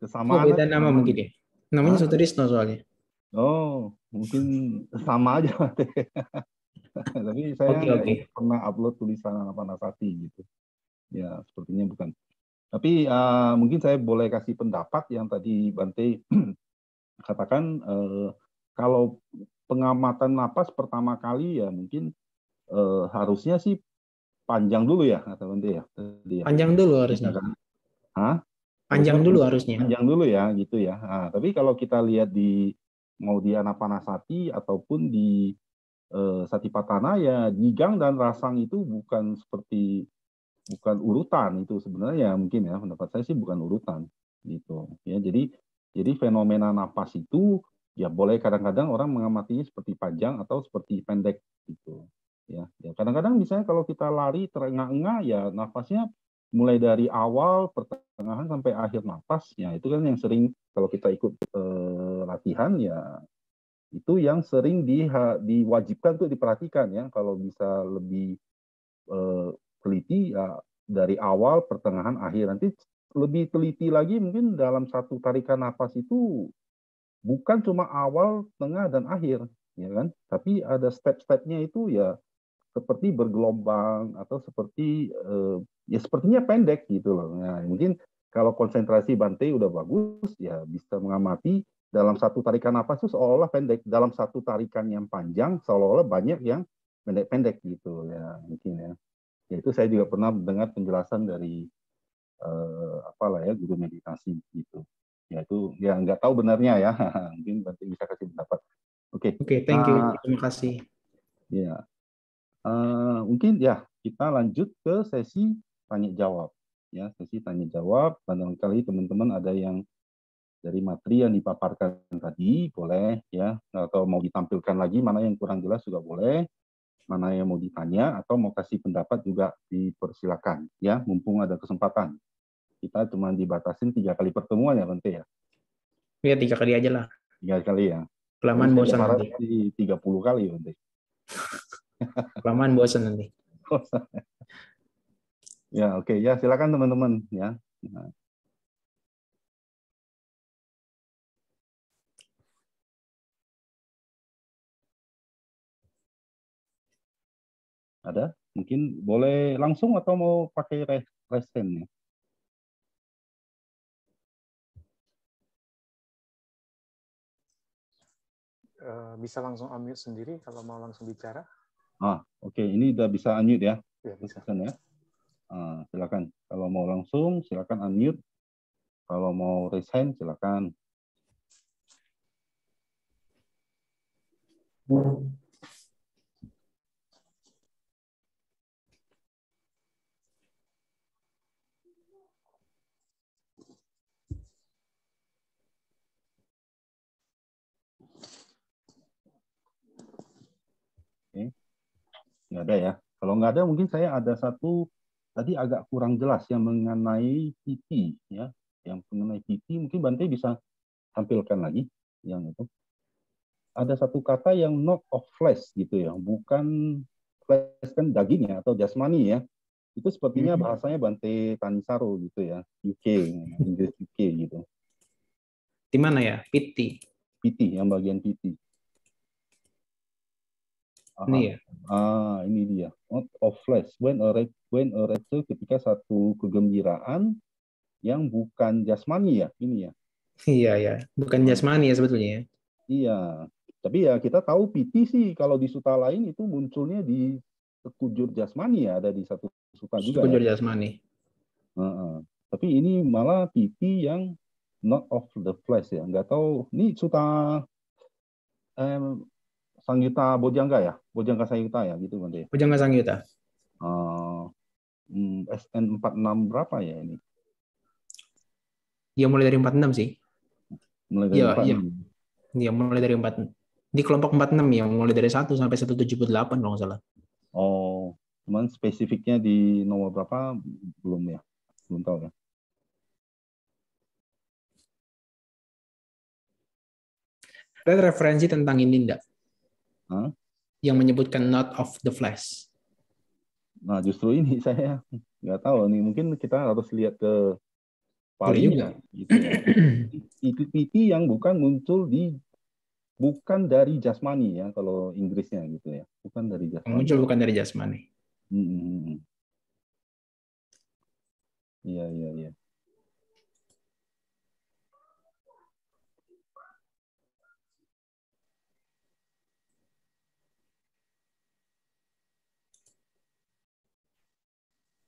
Oh, kesamaan beda nama mungkin ya. Namanya Hah? Sutrisno soalnya. Oh, mungkin sama aja Bante. Tapi saya Oke, nggak oke. pernah upload tulisan Anapanasati gitu. Ya, sepertinya bukan. Tapi mungkin saya boleh kasih pendapat yang tadi Bante katakan kalau pengamatan napas pertama kali ya mungkin harusnya sih panjang dulu ya kata Bante ya. Tadi ya. Panjang dulu harusnya. Hah? Harusnya Panjang dulu harusnya. panjang dulu ya gitu ya. Nah, tapi kalau kita lihat di mau di Anapanasati ataupun di Satipatthana ya Digang dan Rasang itu bukan urutan itu sebenarnya mungkin ya pendapat saya sih bukan urutan gitu ya. Jadi fenomena napas itu ya boleh kadang-kadang orang mengamatinya seperti panjang atau seperti pendek gitu ya. Kadang-kadang misalnya kalau kita lari terengah-engah ya nafasnya mulai dari awal pertengahan sampai akhir napas ya itu kan yang sering kalau kita ikut latihan ya itu yang sering diwajibkan untuk diperhatikan ya. Kalau bisa lebih teliti ya dari awal, pertengahan, akhir. Nanti lebih teliti lagi mungkin dalam satu tarikan nafas itu bukan cuma awal, tengah, dan akhir, ya kan? Tapi ada step-stepnya itu ya seperti bergelombang atau seperti ya sepertinya pendek gitu loh. Nah, mungkin kalau konsentrasi Bante udah bagus ya bisa mengamati dalam satu tarikan nafas itu seolah-olah pendek, dalam satu tarikan yang panjang seolah-olah banyak yang pendek-pendek gitu ya mungkin ya. Ya itu saya juga pernah mendengar penjelasan dari apalah ya guru meditasi gitu. Ya itu ya nggak tahu benarnya ya. Mungkin Bante bisa kasih pendapat. Oke. Oke, thank you. Terima kasih. Ya. Mungkin ya kita lanjut ke sesi tanya jawab ya, sesi tanya jawab. Barangkali teman-teman ada yang dari materi yang dipaparkan tadi boleh ya, atau mau ditampilkan lagi mana yang kurang jelas juga boleh, mana yang mau ditanya atau mau kasih pendapat juga dipersilakan ya, mumpung ada kesempatan. kita cuma dibatasin 3 kali pertemuan ya Bante ya. Ya 3 kali aja lah. 3 kali ya. Kelamaan bosan Berharap nanti. di 30 kali Bante. Kelamaan bosan nanti. Ya oke ya silakan teman-teman ya. Nah. Ada? Mungkin boleh langsung atau mau pakai raise hand ya? Bisa langsung unmute sendiri kalau mau langsung bicara. Oke. Ini udah bisa unmute ya? Ya, bisa. Ya? Silakan. Kalau mau langsung, silakan unmute. Kalau mau raise hand, silakan. Oke. Nggak ada ya. Kalau nggak ada, mungkin saya ada satu tadi agak kurang jelas yang mengenai PT ya. Yang mengenai PT mungkin Bante bisa tampilkan lagi yang itu. Ada satu kata yang not of flesh gitu ya, bukan flesh kan daging ya atau jasmani ya. Itu sepertinya bahasanya Bante Tanisaro gitu ya, UK, Inggris UK gitu. Di mana ya? PT. PT yang bagian PT. Ini ya. Ini dia. Not of flesh. When a rapture ketika satu kegembiraan yang bukan jasmani ya, ini ya. Iya ya, bukan jasmani ya sebetulnya ya. Iya. Tapi ya kita tahu PT sih kalau di suta lain itu munculnya di sekujur jasmani ya, ada di satu suta juga. Sekujur ya. jasmani. Tapi ini malah PT yang not of the flesh ya. Nggak tahu. Ini suta Sangyuta Bojangga ya, Bojangga Sangyuta ya gitu Bante. Bojangga Sangyuta. SN 46 berapa ya ini? Ya mulai dari 46 sih. Mulai dari 46. Iya, mulai dari 4. Di kelompok 46 ya, mulai dari 1 sampai 178 kalau nggak salah. Oh, cuman spesifiknya di nomor berapa belum ya? Belum tahu ya. Ada referensi tentang ini enggak? Yang menyebutkan not of the flesh. Nah, justru ini saya nggak tahu nih. Mungkin kita harus lihat ke Palinya. Gitu ya. Itu PT yang bukan muncul bukan dari jasmani ya, kalau Inggrisnya gitu ya. Bukan dari jasmani. Muncul bukan dari jasmani. Iya.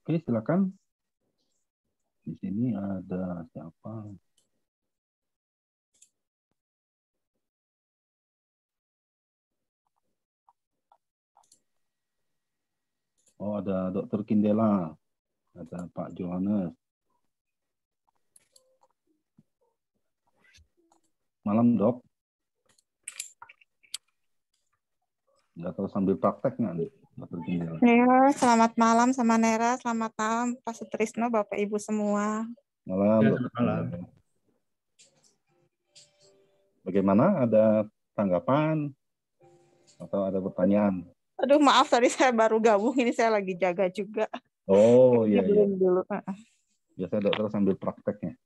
Oke, silakan. Di sini ada siapa? Oh, ada Dr. Kindela. Ada Pak Johannes. Malam, Dok. Nggak tahu sambil praktek nggak nih, Dr. Kindela? Ya, selamat malam sama Nera, selamat malam Pak Sutrisno, Bapak Ibu semua. Malam, Ya, Dr. malam. Kindela. Bagaimana? Ada tanggapan atau ada pertanyaan? Aduh, maaf tadi saya baru gabung, ini saya lagi jaga juga. Oh, iya. Dulu. Biasanya dokter sambil prakteknya.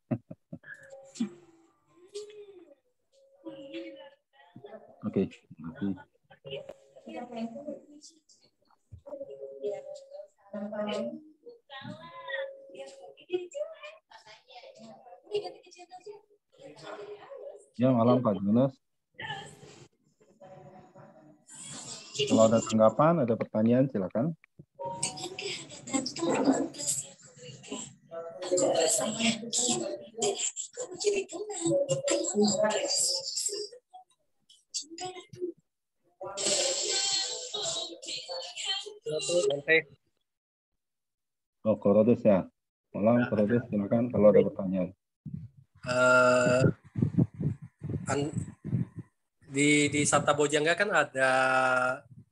Oke. Ya, malam Pak Jonas. Kalau ada tanggapan, ada pertanyaan, silakan. Oh, Korodes ya. Malam Korodes, silakan kalau ada pertanyaan. Di Sabta Bojangga kan ada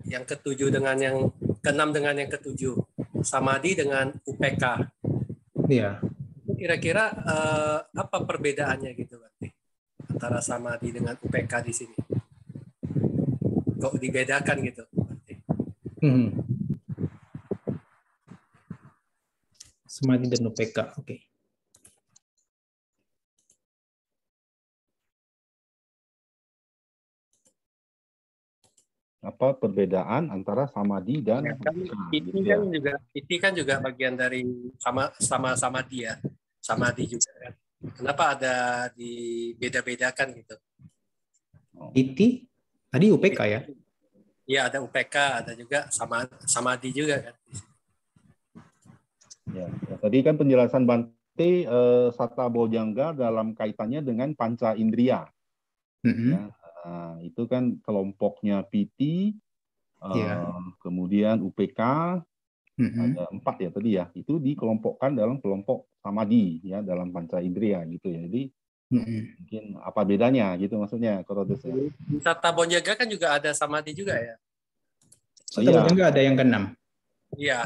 yang ke-7 dengan yang ke-6 dengan yang ke-7. Samadhi dengan UPK. Iya. kira-kira apa perbedaannya gitu Bante antara samadhi dengan UPK di sini? Kok dibedakan gitu Bante? Samadhi dan UPK, oke. Apa perbedaan antara samadhi dan Ya, kan UPK, PT gitu kan ya. juga bagian dari sama samadhi ya, samadhi juga kan. Kenapa ada dibeda-bedakan gitu? PT tadi UPK ya. Iya, ada UPK, ada juga samadhi juga kan. Ya, tadi kan penjelasan Bante Satta Bojangga dalam kaitannya dengan panca indera. Ya, itu kan kelompoknya PT, Ya. kemudian UPK, ada 4 ya tadi ya. Itu dikelompokkan dalam kelompok samadhi ya dalam panca indera gitu ya. Jadi mungkin apa bedanya gitu maksudnya Korodes ya. Di Satta Bojangga kan juga ada samadhi juga ya. Satta Bojangga ada yang ke-6. Iya.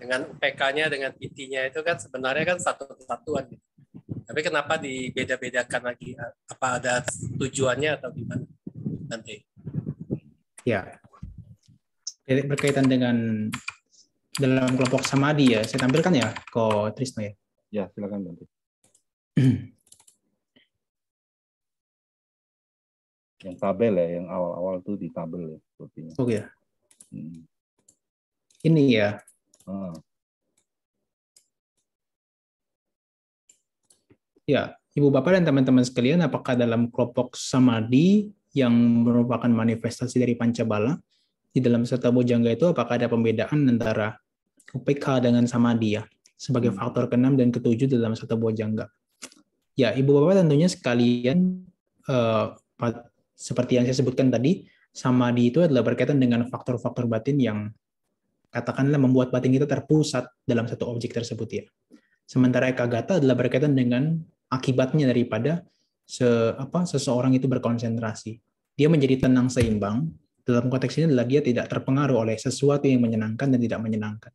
Dengan UPK-nya dengan PT-nya itu kan sebenarnya kan satu kesatuan gitu. Tapi kenapa dibeda-bedakan lagi? Apa ada tujuannya atau gimana? Nanti. Ya. Berkaitan dengan dalam kelompok samadhi ya, saya tampilkan ya, Ko Trisno ya. Ya, silakan Bante. Yang tabel ya, yang awal-awal tuh di tabel ya sepertinya. Oh ya. Ini ya. Ya, Ibu Bapak dan teman-teman sekalian, apakah dalam kelompok samadhi yang merupakan manifestasi dari Pancabala, di dalam Satta Bojangga itu apakah ada pembedaan antara UPK dengan samadhi ya, sebagai faktor ke-6 dan ke-7 dalam Satta Bojangga? Ya, Ibu Bapak tentunya sekalian, seperti yang saya sebutkan tadi, samadhi itu adalah berkaitan dengan faktor-faktor batin yang katakanlah membuat batin kita terpusat dalam satu objek tersebut ya. Sementara ekagata adalah berkaitan dengan akibatnya daripada seseorang itu berkonsentrasi. Dia menjadi tenang seimbang. Dalam konteks ini adalah dia tidak terpengaruh oleh sesuatu yang menyenangkan dan tidak menyenangkan.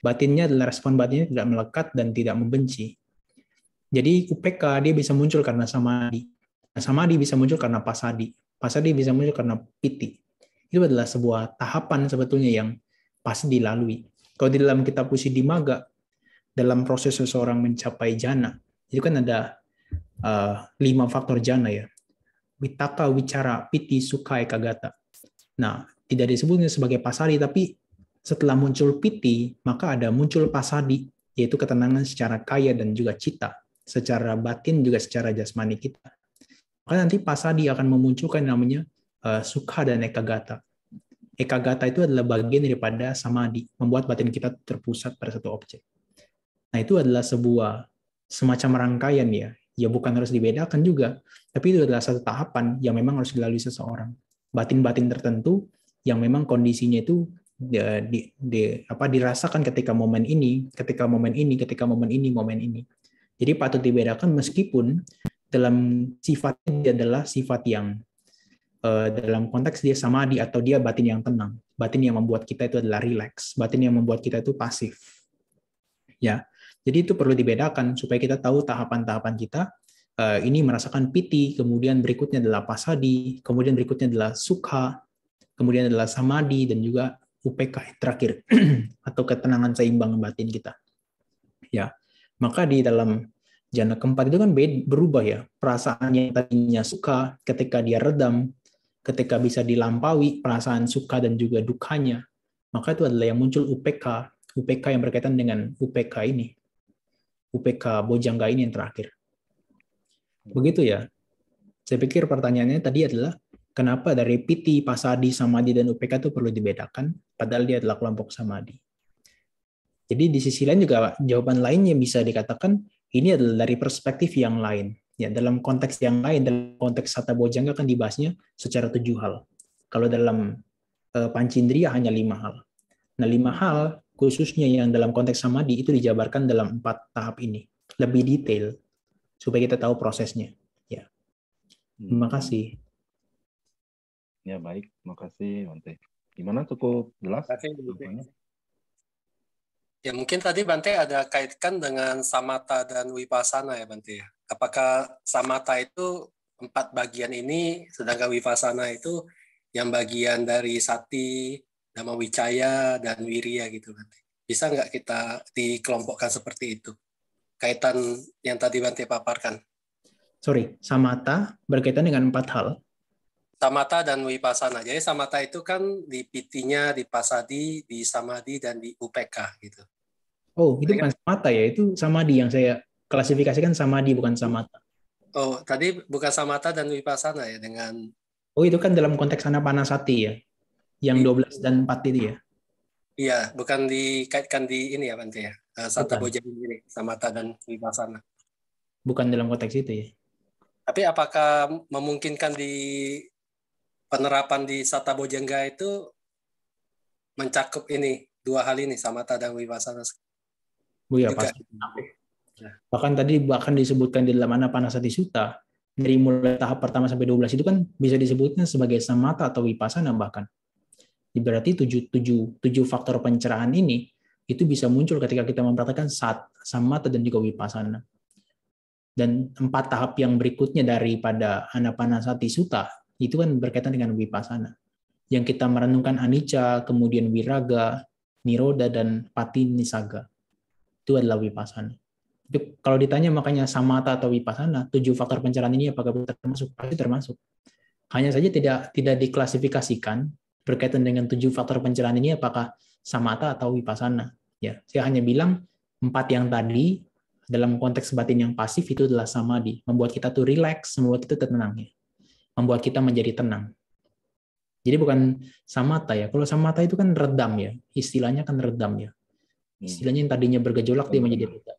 Batinnya adalah respon batinnya tidak melekat dan tidak membenci. Jadi UPK dia bisa muncul karena samadhi. Samadhi bisa muncul karena pasadi. Pasadi bisa muncul karena piti. Itu adalah sebuah tahapan sebetulnya yang pasti dilalui. Kalau di dalam kitab Usidimaga, dalam proses seseorang mencapai jana, itu kan ada 5 faktor jana ya. Witaka, wicara, piti, sukha, ekagata. Nah, tidak disebutnya sebagai pasadi, tapi setelah muncul piti, maka ada muncul pasadi, yaitu ketenangan secara kaya dan juga cita, secara batin juga secara jasmani kita. Maka nanti pasadi akan memunculkan namanya sukha dan ekagata. Ekagata itu adalah bagian daripada samadhi, membuat batin kita terpusat pada satu objek. Nah, itu adalah sebuah semacam rangkaian ya. Ya bukan harus dibedakan juga, tapi itu adalah satu tahapan yang memang harus dilalui seseorang. Batin-batin tertentu yang memang kondisinya itu dirasakan ketika momen ini, ketika momen ini, ketika momen ini, momen ini. Jadi patut dibedakan meskipun dalam sifatnya dia adalah sifat yang dalam konteks dia samadhi atau dia batin yang tenang. Batin yang membuat kita itu adalah rileks. Batin yang membuat kita itu pasif. Ya, jadi itu perlu dibedakan supaya kita tahu tahapan-tahapan kita. Ini merasakan piti, kemudian berikutnya adalah pasadi, kemudian berikutnya adalah sukha, kemudian adalah samadhi, dan juga UPK terakhir atau ketenangan seimbang batin kita. Ya, maka di dalam jana keempat itu kan berubah ya. Perasaan yang tadinya suka ketika dia redam, ketika bisa dilampaui perasaan suka dan juga dukanya, maka itu adalah yang muncul UPK. UPK yang berkaitan dengan UPK ini. UPK Bojangga ini yang terakhir. Begitu ya. Saya pikir pertanyaannya tadi adalah kenapa dari piti, pasadi, samadhi, dan UPK itu perlu dibedakan, padahal dia adalah kelompok samadhi. Jadi di sisi lain juga jawaban lainnya bisa dikatakan ini adalah dari perspektif yang lain. Ya, dalam konteks yang lain, dalam konteks Satta Bojangga kan dibahasnya secara 7 hal. Kalau dalam Pancindriya hanya 5 hal. Nah, 5 hal khususnya yang dalam konteks samadhi itu dijabarkan dalam 4 tahap ini. Lebih detail supaya kita tahu prosesnya. Ya. Terima kasih. Ya, baik. Terima kasih, Bante. Gimana, cukup jelas? Terima kasih. Ya mungkin tadi Bante ada kaitkan dengan samatha dan vipassana ya Bante ya. Apakah samatha itu 4 bagian ini, sedangkan vipassana itu yang bagian dari sati, dhammawicaya, dan wirya gitu Bante. Bisa nggak kita dikelompokkan seperti itu? Kaitan yang tadi Bante paparkan. Sorry, samatha berkaitan dengan 4 hal. Samatha dan vipassana. Jadi samatha itu kan di pitinya, di pasadi, di samadhi, dan di upeka gitu. Oh, itu bukan samatha ya, itu samadhi yang saya klasifikasikan samadhi, bukan samatha. Oh, tadi bukan samatha dan vipassana ya dengan... Oh, itu kan dalam konteks anapanasati ya, yang 12 dan 4 itu ya. Iya, bukan dikaitkan di ini ya Bante ya. Satta Bukan. bojjhanga ini, samatha dan vipassana. Bukan dalam konteks itu ya. Tapi apakah memungkinkan di penerapan di Satta Bojjhanga itu mencakup ini, 2 hal ini, samatha dan vipassana Oh ya, juga? pasti. Bahkan disebutkan di dalam Anapanasati Sutta, dari mulai tahap pertama sampai 12 itu kan bisa disebutnya sebagai samatha atau vipassana bahkan. Berarti 7 faktor pencerahan ini itu bisa muncul ketika kita mempraktikkan samatha dan juga vipassana. Dan 4 tahap yang berikutnya daripada Anapanasati Sutta itu kan berkaitan dengan vipassana. Yang kita merenungkan anicca, kemudian viraga, nirodha, dan patinisaga. Itu adalah vipassana. Itu kalau ditanya makanya samatha atau vipassana, 7 faktor pencerahan ini apakah termasuk? Pasti termasuk. Hanya saja tidak diklasifikasikan berkaitan dengan 7 faktor pencerahan ini apakah samatha atau vipassana. Ya, saya hanya bilang 4 yang tadi dalam konteks batin yang pasif itu adalah samadhi, membuat kita tuh relax, membuat kita tenang ya. Membuat kita menjadi tenang. Jadi bukan samatha ya. Kalau samatha itu kan redam ya. Istilahnya kan redam ya. Istilahnya yang tadinya bergejolak dia menjadi redam.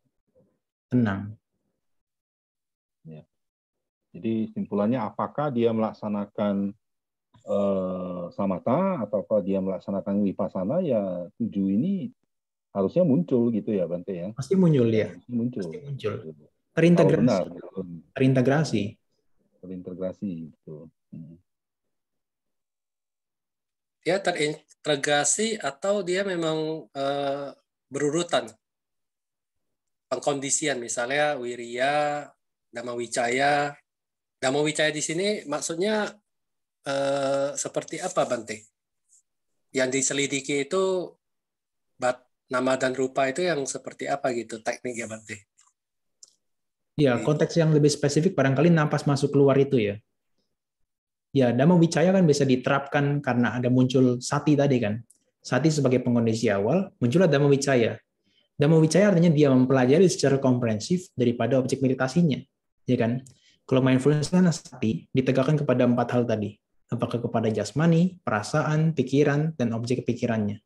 Tenang. Ya. Jadi simpulannya apakah dia melaksanakan samatha ataukah dia melaksanakan vipassana, ya 7 ini harusnya muncul gitu ya Bante ya. Pasti muncul ya. Muncul. Pasti muncul. Kalau benar, Terintegrasi. gitu. Dia terintegrasi atau dia memang berurutan pengkondisian, misalnya wirya, dhammawicaya. Dhammawicaya di sini maksudnya seperti apa Bante? Yang diselidiki itu nama dan rupa itu yang seperti apa gitu tekniknya Bante? Ya, konteks yang lebih spesifik barangkali napas masuk keluar itu ya. Ya, dhammawicaya kan bisa diterapkan karena ada muncul sati tadi kan. Sati sebagai pengkondisi awal, muncullah dhammawicaya. Dhammawicaya artinya dia mempelajari secara komprehensif daripada objek meditasinya, ya kan? Kalau mindfulness kan sati ditegakkan kepada 4 hal tadi. Apakah kepada jasmani, perasaan, pikiran, dan objek pikirannya,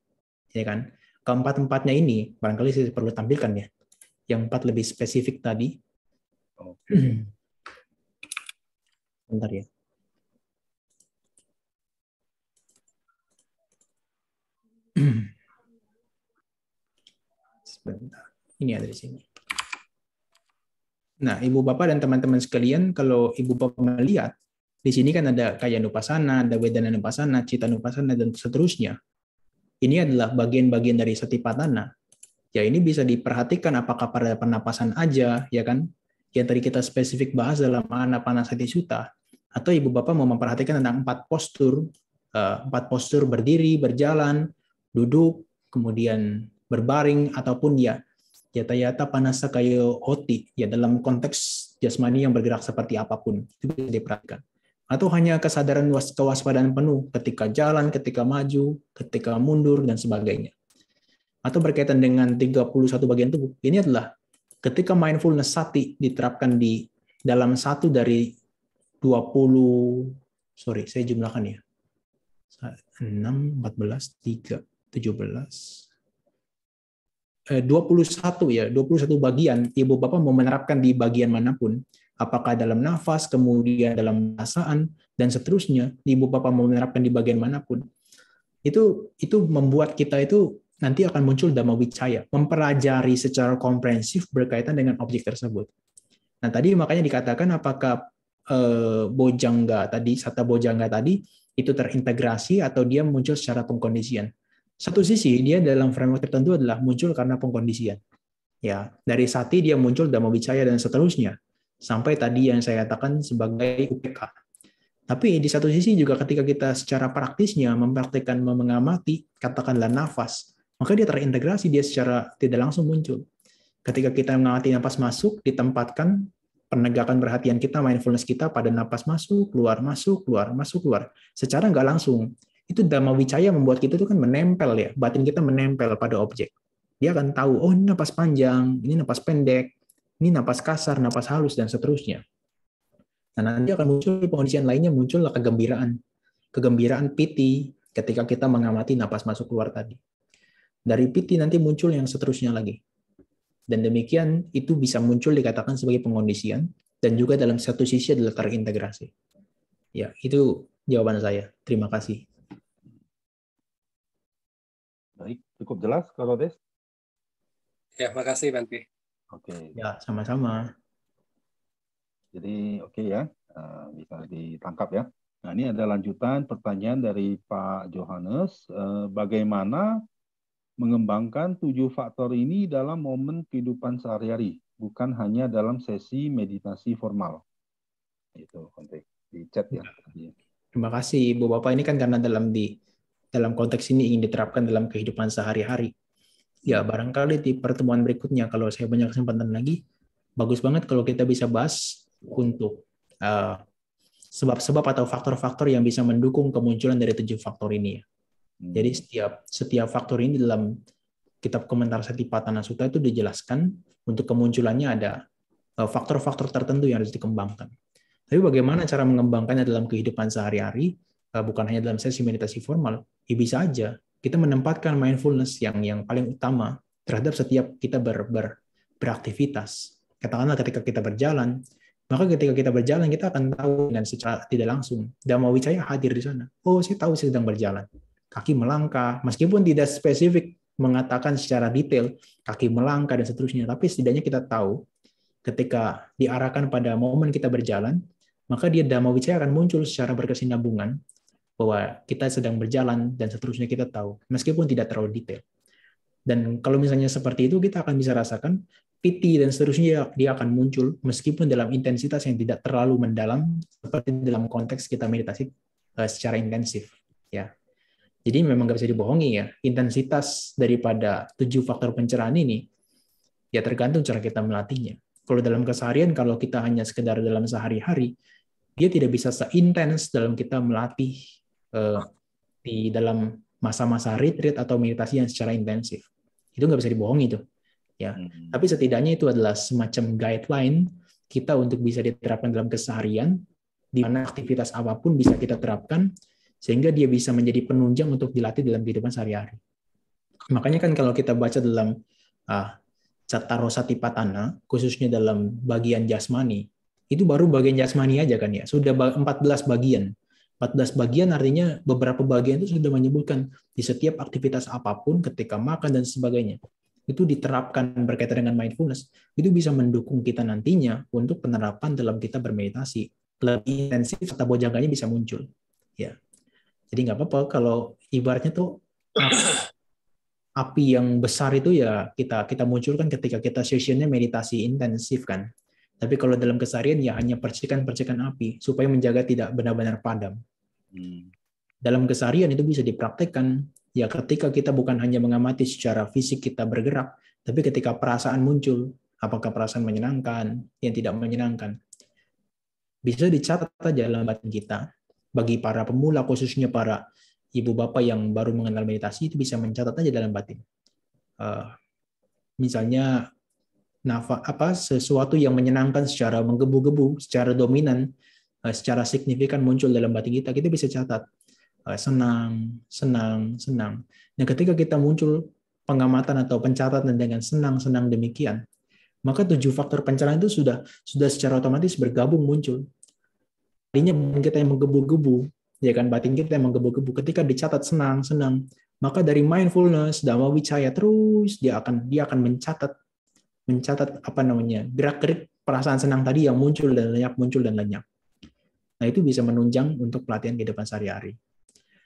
ya kan? Keempat-empatnya ini barangkali saya perlu tampilkan ya. Yang 4 lebih spesifik tadi. Bentar ya. Sebentar. Ini ada di sini. Nah, Ibu Bapak dan teman-teman sekalian, kalau Ibu Bapak melihat, di sini kan ada kaya nupasana, ada wedana nupasana, cita nupasana, dan seterusnya. Ini adalah bagian-bagian dari satipatthana. Ya, ini bisa diperhatikan apakah pada pernapasan aja, ya kan? Yang tadi kita spesifik bahas dalam Anapanasati Sutta, atau Ibu Bapak mau memperhatikan tentang 4 postur berdiri, berjalan, duduk, kemudian berbaring, ataupun ya yata-yata panasa kayo hoti, ya dalam konteks jasmani yang bergerak seperti apapun, itu bisa diperhatikan. Atau hanya kesadaran kewaspadaan penuh ketika jalan, ketika maju, ketika mundur, dan sebagainya. Atau berkaitan dengan 31 bagian tubuh, ini adalah ketika mindfulness sati diterapkan di dalam satu dari saya jumlahkan ya. 6, 14, 3, 17, 21 ya, 21 bagian, Ibu Bapak mau menerapkan di bagian manapun, apakah dalam nafas, kemudian dalam perasaan, dan seterusnya, Ibu Bapak mau menerapkan di bagian manapun, itu membuat kita itu nanti akan muncul dhammawicaya, mempelajari secara komprehensif berkaitan dengan objek tersebut. Nah, tadi makanya dikatakan apakah bojjhanga tadi, satta bojjhanga tadi, itu terintegrasi atau dia muncul secara pengkondisian. Satu sisi dia dalam framework tertentu adalah muncul karena pengkondisian. Ya, dari Sati dia muncul Dhammavicaya dan seterusnya sampai tadi yang saya katakan sebagai UPK. Tapi di satu sisi juga ketika kita secara praktisnya mempraktikkan mengamati katakanlah nafas, maka dia terintegrasi, dia secara tidak langsung muncul. Ketika kita mengamati napas masuk, ditempatkan penegakan perhatian kita, mindfulness kita pada napas masuk, keluar, masuk, keluar, masuk, keluar. Secara nggak langsung. Itu Dhammavicaya membuat kita itu kan menempel ya, batin kita menempel pada objek. Dia akan tahu, oh ini napas panjang, ini napas pendek, ini napas kasar, napas halus, dan seterusnya. Nah, nanti akan muncul pengondisian lainnya, muncullah kegembiraan. Kegembiraan piti ketika kita mengamati napas masuk keluar tadi. Dari piti nanti muncul yang seterusnya lagi. Dan demikian itu bisa muncul dikatakan sebagai pengondisian, dan juga dalam satu sisi adalah terintegrasi. Ya, itu jawaban saya. Terima kasih. Baik, cukup jelas, Kak Rodes? Ya, makasih Bante. Oke. Ya, sama-sama. Jadi oke ya, bisa ditangkap ya. Nah, ini ada lanjutan pertanyaan dari Pak Johannes. Bagaimana mengembangkan 7 faktor ini dalam momen kehidupan sehari-hari, bukan hanya dalam sesi meditasi formal? Itu konteks di chat ya. Terima kasih Ibu Bapak. Ini kan karena dalam konteks ini ingin diterapkan dalam kehidupan sehari-hari. Ya, barangkali di pertemuan berikutnya kalau saya banyak kesempatan lagi, bagus banget kalau kita bisa bahas untuk sebab-sebab atau faktor-faktor yang bisa mendukung kemunculan dari 7 faktor ini. Jadi setiap faktor ini dalam kitab komentar Satipatthana Sutta itu dijelaskan untuk kemunculannya ada faktor-faktor tertentu yang harus dikembangkan. Tapi bagaimana cara mengembangkannya dalam kehidupan sehari-hari, bukan hanya dalam sesi meditasi formal, ya bisa aja kita menempatkan mindfulness yang paling utama terhadap setiap kita beraktivitas. Katakanlah ketika kita berjalan, maka ketika kita berjalan kita akan tahu dengan secara tidak langsung Dhammavicaya hadir di sana. Oh, saya tahu saya sedang berjalan. Kaki melangkah, meskipun tidak spesifik mengatakan secara detail kaki melangkah dan seterusnya, tapi setidaknya kita tahu ketika diarahkan pada momen kita berjalan, maka dia Dhammavicaya akan muncul secara berkesinambungan bahwa kita sedang berjalan dan seterusnya kita tahu, meskipun tidak terlalu detail. Dan kalau misalnya seperti itu, kita akan bisa rasakan piti dan seterusnya dia akan muncul meskipun dalam intensitas yang tidak terlalu mendalam seperti dalam konteks kita meditasi secara intensif. Ya, jadi memang nggak bisa dibohongi ya, intensitas daripada 7 faktor pencerahan ini ya tergantung cara kita melatihnya. Kalau dalam keseharian, kalau kita hanya sekedar dalam sehari-hari, dia tidak bisa seintens dalam kita melatih di dalam masa-masa retreat atau meditasi yang secara intensif. Itu nggak bisa dibohongi tuh. Ya. Tapi setidaknya itu adalah semacam guideline kita untuk bisa diterapkan dalam keseharian, di mana aktivitas apapun bisa kita terapkan, sehingga dia bisa menjadi penunjang untuk dilatih dalam kehidupan sehari-hari. Makanya kan kalau kita baca dalam Cattaro Satipatthana, khususnya dalam bagian jasmani, itu baru bagian jasmani aja kan ya, sudah 14 bagian. 14 bagian artinya beberapa bagian itu sudah menyebutkan di setiap aktivitas apapun ketika makan dan sebagainya. Itu diterapkan berkaitan dengan mindfulness, itu bisa mendukung kita nantinya untuk penerapan dalam kita bermeditasi. Lebih intensif atau bojangganya bisa muncul. Ya. Jadi nggak apa-apa kalau ibaratnya tuh api yang besar itu ya kita munculkan ketika kita sessionnya meditasi intensif kan. Tapi kalau dalam keseharian ya hanya percikan-percikan api supaya menjaga tidak benar-benar padam. Dalam keseharian itu bisa dipraktekkan ya ketika kita bukan hanya mengamati secara fisik kita bergerak, tapi ketika perasaan muncul, apakah perasaan menyenangkan, yang tidak menyenangkan. Bisa dicatat aja dalam batin kita. Bagi para pemula khususnya para ibu bapak yang baru mengenal meditasi itu bisa mencatat aja dalam batin. Misalnya sesuatu yang menyenangkan secara menggebu-gebu, secara dominan, secara signifikan muncul dalam batin kita bisa catat. Senang, senang, senang. Nah, ketika kita muncul pengamatan atau pencatatan dengan senang, senang demikian, maka 7 faktor pencerahan itu sudah secara otomatis bergabung muncul. Tadinya kita yang menggebu-gebu, ya kan, batin kita yang menggebu-gebu. Ketika dicatat senang, senang, maka dari mindfulness, Dhammavicaya terus dia akan mencatat gerak-gerik perasaan senang tadi yang muncul dan lenyap. Nah, itu bisa menunjang untuk pelatihan kehidupan sehari-hari.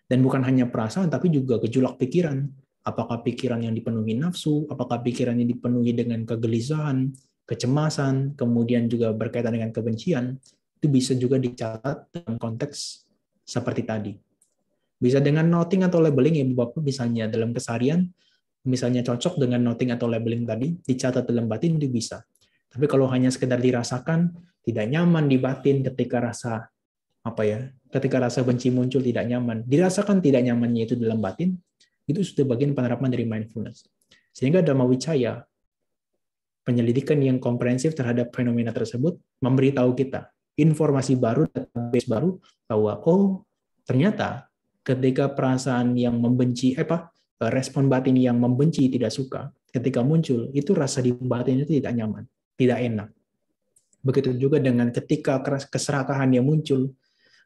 Dan bukan hanya perasaan, tapi juga gejolak pikiran. Apakah pikiran yang dipenuhi nafsu, apakah pikiran yang dipenuhi dengan kegelisahan, kecemasan, kemudian juga berkaitan dengan kebencian, itu bisa juga dicatat dalam konteks seperti tadi. Bisa dengan noting atau labeling ya Bapak, misalnya dalam keseharian, misalnya cocok dengan noting atau labeling tadi, dicatat dalam batin itu bisa. Tapi kalau hanya sekedar dirasakan, tidak nyaman di batin ketika rasa ketika rasa benci muncul tidak nyaman, dirasakan tidak nyamannya itu dalam batin, itu sudah bagian penerapan dari mindfulness. Sehingga Dhamma Wicaya, penyelidikan yang komprehensif terhadap fenomena tersebut, memberitahu kita informasi baru, database baru, bahwa ternyata ketika perasaan yang membenci, respon batin yang membenci, tidak suka, ketika muncul, itu rasa di batin itu tidak nyaman, tidak enak. Begitu juga dengan ketika keserakahan yang muncul,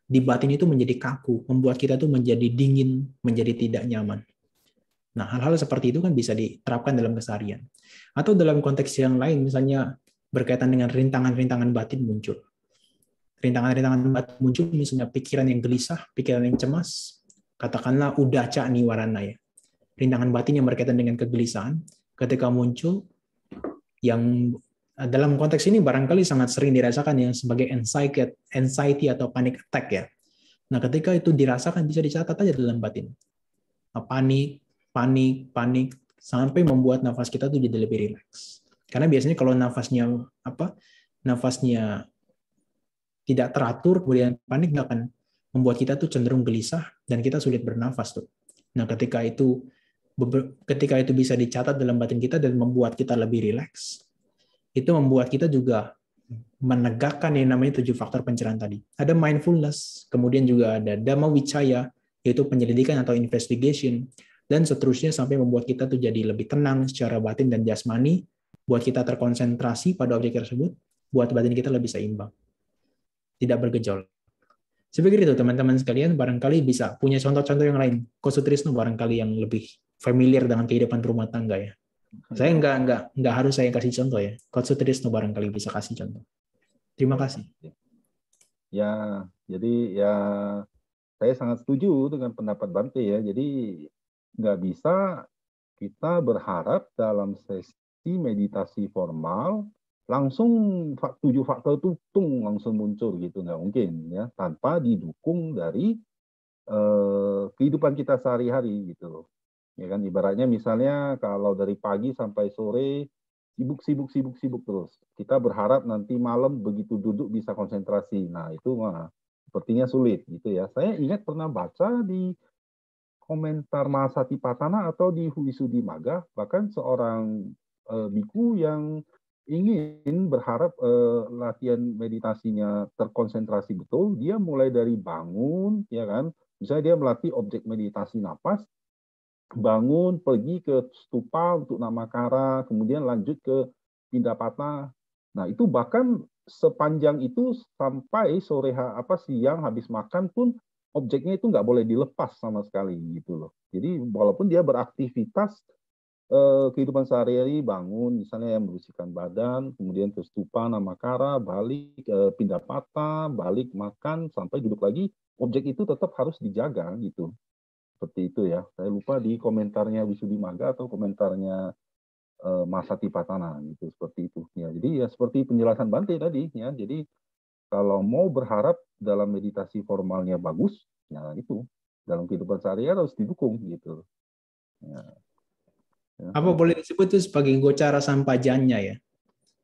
di batin itu menjadi kaku, membuat kita tuh menjadi dingin, menjadi tidak nyaman. Nah, hal-hal seperti itu kan bisa diterapkan dalam keseharian. Atau dalam konteks yang lain, misalnya berkaitan dengan rintangan-rintangan batin muncul. Rintangan-rintangan batin muncul, misalnya pikiran yang gelisah, pikiran yang cemas, katakanlah udaca niwarana ya. Rintangan batin yang berkaitan dengan kegelisahan, ketika muncul, yang dalam konteks ini barangkali sangat sering dirasakan yang sebagai anxiety atau panic attack ya. Nah, ketika itu dirasakan bisa dicatat aja dalam batin. Panik, sampai membuat nafas kita tuh jadi lebih rileks. Karena biasanya kalau nafasnya tidak teratur, kemudian panik nggak akan membuat kita tuh cenderung gelisah dan kita sulit bernafas tuh. Nah, ketika itu bisa dicatat dalam batin kita dan membuat kita lebih rileks, itu membuat kita juga menegakkan yang namanya 7 faktor pencerahan tadi. Ada mindfulness, kemudian juga ada Dhamma Wicaya, yaitu penyelidikan atau investigation, dan seterusnya sampai membuat kita tuh jadi lebih tenang secara batin dan jasmani, buat kita terkonsentrasi pada objek tersebut, buat batin kita lebih seimbang, tidak bergejolak. Saya pikir itu teman-teman sekalian barangkali bisa punya contoh-contoh yang lain. Ko Sutrisno barangkali yang lebih familiar dengan kehidupan rumah tangga ya. Saya nggak harus saya kasih contoh ya. Ko Sutrisno barangkali bisa kasih contoh. Terima kasih. Ya, jadi ya saya sangat setuju dengan pendapat Bante ya. Jadi nggak bisa kita berharap dalam sesi meditasi formal langsung 7 faktor itu langsung muncul gitu, nggak mungkin ya, tanpa didukung dari kehidupan kita sehari-hari gitu loh. Ya kan, ibaratnya misalnya kalau dari pagi sampai sore sibuk terus, kita berharap nanti malam begitu duduk bisa konsentrasi. Nah itu sepertinya sulit gitu ya. Saya ingat pernah baca di komentar Mahasatipatthana atau di Visuddhimagga, bahkan seorang biku yang ingin berharap latihan meditasinya terkonsentrasi betul, dia mulai dari bangun, ya kan, misalnya dia melatih objek meditasi napas, bangun, pergi ke stupa untuk namakara, kemudian lanjut ke pindapata. Nah itu bahkan sepanjang itu sampai sore siang habis makan pun objeknya itu nggak boleh dilepas sama sekali gitu loh. Jadi walaupun dia beraktivitas kehidupan sehari-hari, bangun misalnya yang membersihkan badan, kemudian ke stupa namakara, balik pindapata, balik makan sampai duduk lagi, objek itu tetap harus dijaga gitu. Seperti itu ya. Saya lupa di komentarnya Visuddhimagga atau komentarnya Mahasatipatthana gitu, seperti itu ya. Jadi ya seperti penjelasan Bante tadi ya. Jadi kalau mau berharap dalam meditasi formalnya bagus, ya itu dalam kehidupan sehari-hari harus didukung gitu. Ya. Apa boleh disebut itu sebagai gocara sampajanya ya?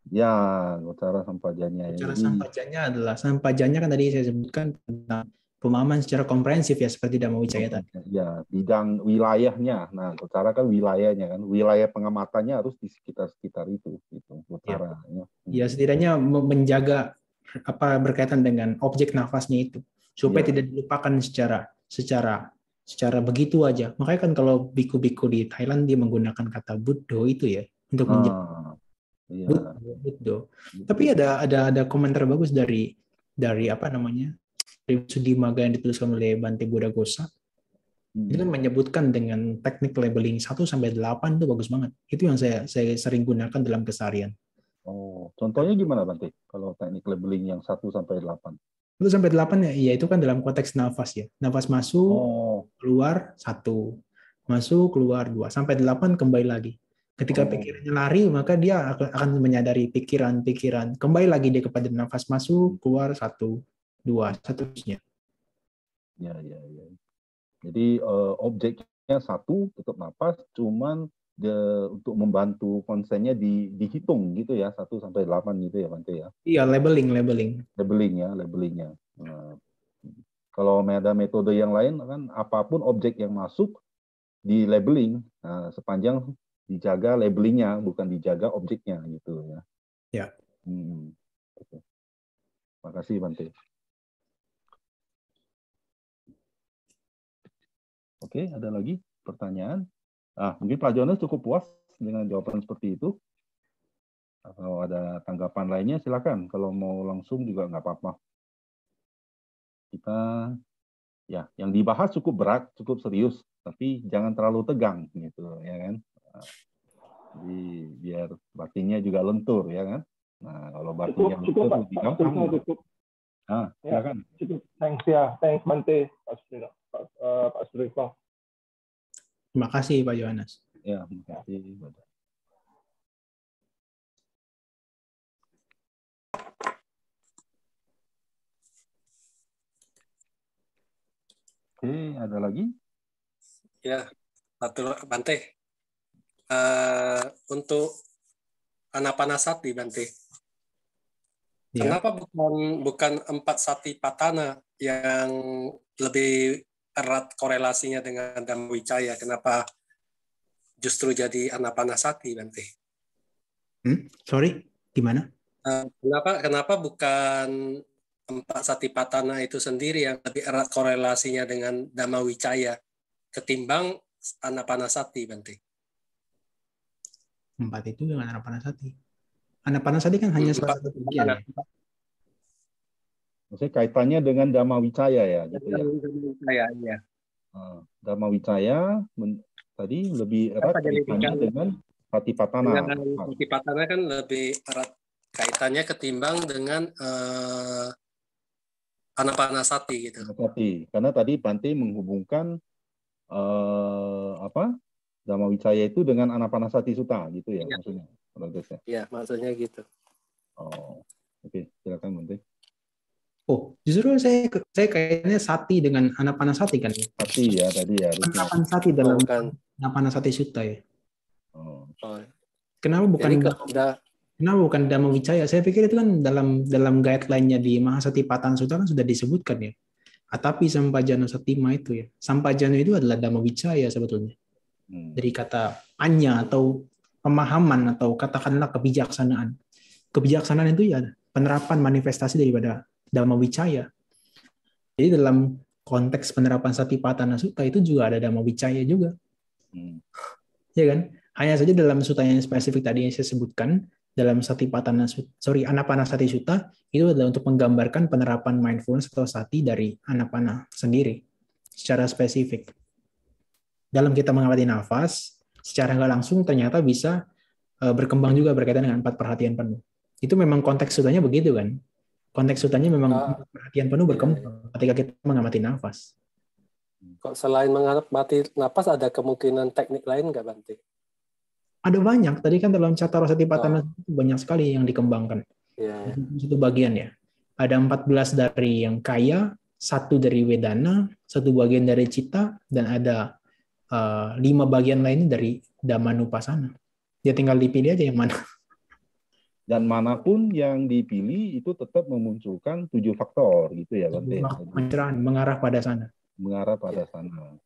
Ya, gocara sampajanya. Gocara sampajanya adalah sampajanya kan tadi saya sebutkan tentang pemahaman secara komprehensif ya seperti Dhamma Wicaya tadi. Ya, bidang wilayahnya. Nah, gocara kan wilayahnya kan, wilayah pengamatannya harus di sekitar itu, gitu. Gocara. Ya, setidaknya menjaga berkaitan dengan objek nafasnya itu supaya tidak dilupakan secara begitu aja. Makanya kan kalau biku-biku di Thailand dia menggunakan kata Buddho itu ya untuk menjaga Buddho. Tapi ada komentar bagus dari dari Visuddhimagga yang dituliskan oleh Bante Buddhaghosa. Itu kan menyebutkan dengan teknik labeling 1 sampai 8 itu bagus banget. Itu yang saya sering gunakan dalam keseharian. Oh, contohnya gimana Bante? Kalau teknik labeling yang 1 sampai 8? 1 sampai 8 ya itu kan dalam konteks nafas ya. Nafas masuk, keluar 1. masuk, keluar 2, sampai 8 kembali lagi. Ketika pikirannya lari, maka dia akan menyadari pikiran-pikiran. Kembali lagi dia kepada nafas masuk, keluar 1, 2, seterusnya. Ya. Jadi objeknya satu, tutup napas, cuman untuk membantu konsennya dihitung gitu ya, 1 sampai 8 gitu ya Bante ya. Iya, labeling. Labelingnya. Nah, kalau ada metode yang lain kan apapun objek yang masuk di labeling, sepanjang dijaga labelingnya, bukan dijaga objeknya gitu ya. Ya. Oke. Makasih Bante. Oke, ada lagi pertanyaan? Mungkin Pak Jonas cukup puas dengan jawaban seperti itu. Kalau ada tanggapan lainnya silakan. Kalau mau langsung juga nggak apa-apa. Kita ya, yang dibahas cukup berat, cukup serius, tapi jangan terlalu tegang gitu ya kan. Jadi biar batinnya juga lentur ya kan. Nah, kalau batinnya lentur lebih gampang. Silakan. Cukup. Thanks Bante, Pak Sutrisno. Terima kasih Pak Yohanes. Ya, terima kasih. Oke, ada lagi? Ya, satu Bante. Untuk Anapanasati Bante. Ya. Kenapa bukan 4 Satipatthana yang lebih erat korelasinya dengan Dhamma Wicaya? Kenapa justru jadi Anapanasati Bante? Sorry, gimana? Kenapa bukan 4 Satipatthana itu sendiri yang lebih erat korelasinya dengan Dhamma Wicaya ketimbang Anapanasati Bante? 4 itu dengan Anapanasati. Anapanasati kan hanya salah satu bagian. Maksudnya kaitannya dengan Dhamma Wicaya ya, gitu ya. Ya. Dhamma Wicaya tadi lebih erat kaitannya dengan Satipatthana. Satipatthana kan lebih erat kaitannya ketimbang dengan Anapanasati gitu. Karena tadi Bante menghubungkan Dhamma Wicaya itu dengan Anapanasati Sutta gitu ya, maksudnya. Iya, maksudnya gitu. Oke, silakan Bante. Justru saya kayaknya Sati dengan Anapanasati kan ya. Sati ya tadi ya. Penerapan Sati dalam Anapanasati Sutta ya. Kenapa bukan Dhamma Wicaya? Saya pikir itu kan dalam guideline-nya di Mahasatipatthana Sutta kan sudah disebutkan ya. Atapi Sampajano Satima itu ya. Sampajano itu adalah Dhamma Wicaya sebetulnya. Dari kata anya atau pemahaman atau katakanlah kebijaksanaan. Kebijaksanaan itu ya penerapan manifestasi daripada Dhamma Wicaya. Jadi dalam konteks penerapan Satipatthana Sutta itu juga ada Dhamma Wicaya juga. Ya kan? Hanya saja dalam sutta yang spesifik tadi yang saya sebutkan, dalam Anapanasati Sutta, itu adalah untuk menggambarkan penerapan mindfulness atau sati dari Anapana sendiri, secara spesifik. Dalam kita mengamati nafas, secara nggak langsung ternyata bisa berkembang juga berkaitan dengan 4 perhatian penuh. Itu memang konteks suttanya begitu kan? Konteks suttanya memang perhatian penuh berkembang ketika kita mengamati nafas. Kok selain mengamati nafas ada kemungkinan teknik lain nggak Bante? Ada banyak. Tadi kan dalam Cattara Satipatthana banyak sekali yang dikembangkan. Satu bagian ya. Ada 14 dari yang kaya, 1 dari Vedana, 1 bagian dari Citta, dan ada 5 bagian lainnya dari Dhammanupassana. Ya tinggal dipilih aja yang mana. Dan manapun yang dipilih itu tetap memunculkan 7 faktor gitu ya Bante. Pencerahan mengarah pada sana. Mengarah pada sana.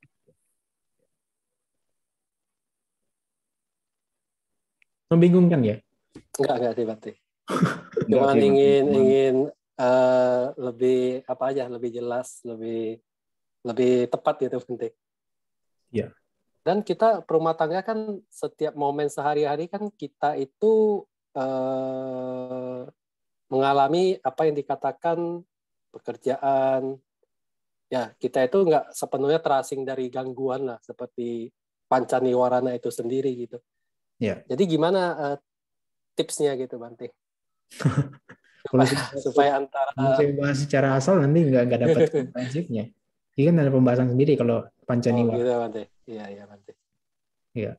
Membingungkan ya? Enggak sih Bante. Cuma ingin lebih lebih jelas, lebih tepat gitu Bante. Ya. Dan kita perumah tangga kan setiap momen sehari-hari kan kita itu mengalami apa yang dikatakan pekerjaan. Ya, kita itu nggak sepenuhnya terasing dari gangguan lah, seperti pancaniwarana itu sendiri gitu. Ya. Jadi gimana tipsnya gitu, Bante? supaya antara saya bahas secara asal nanti nggak dapat komprehensifnya. Ini kan ada pembahasan sendiri kalau pancaniwarana. Gitu, Bante. Iya, Bante. Ya.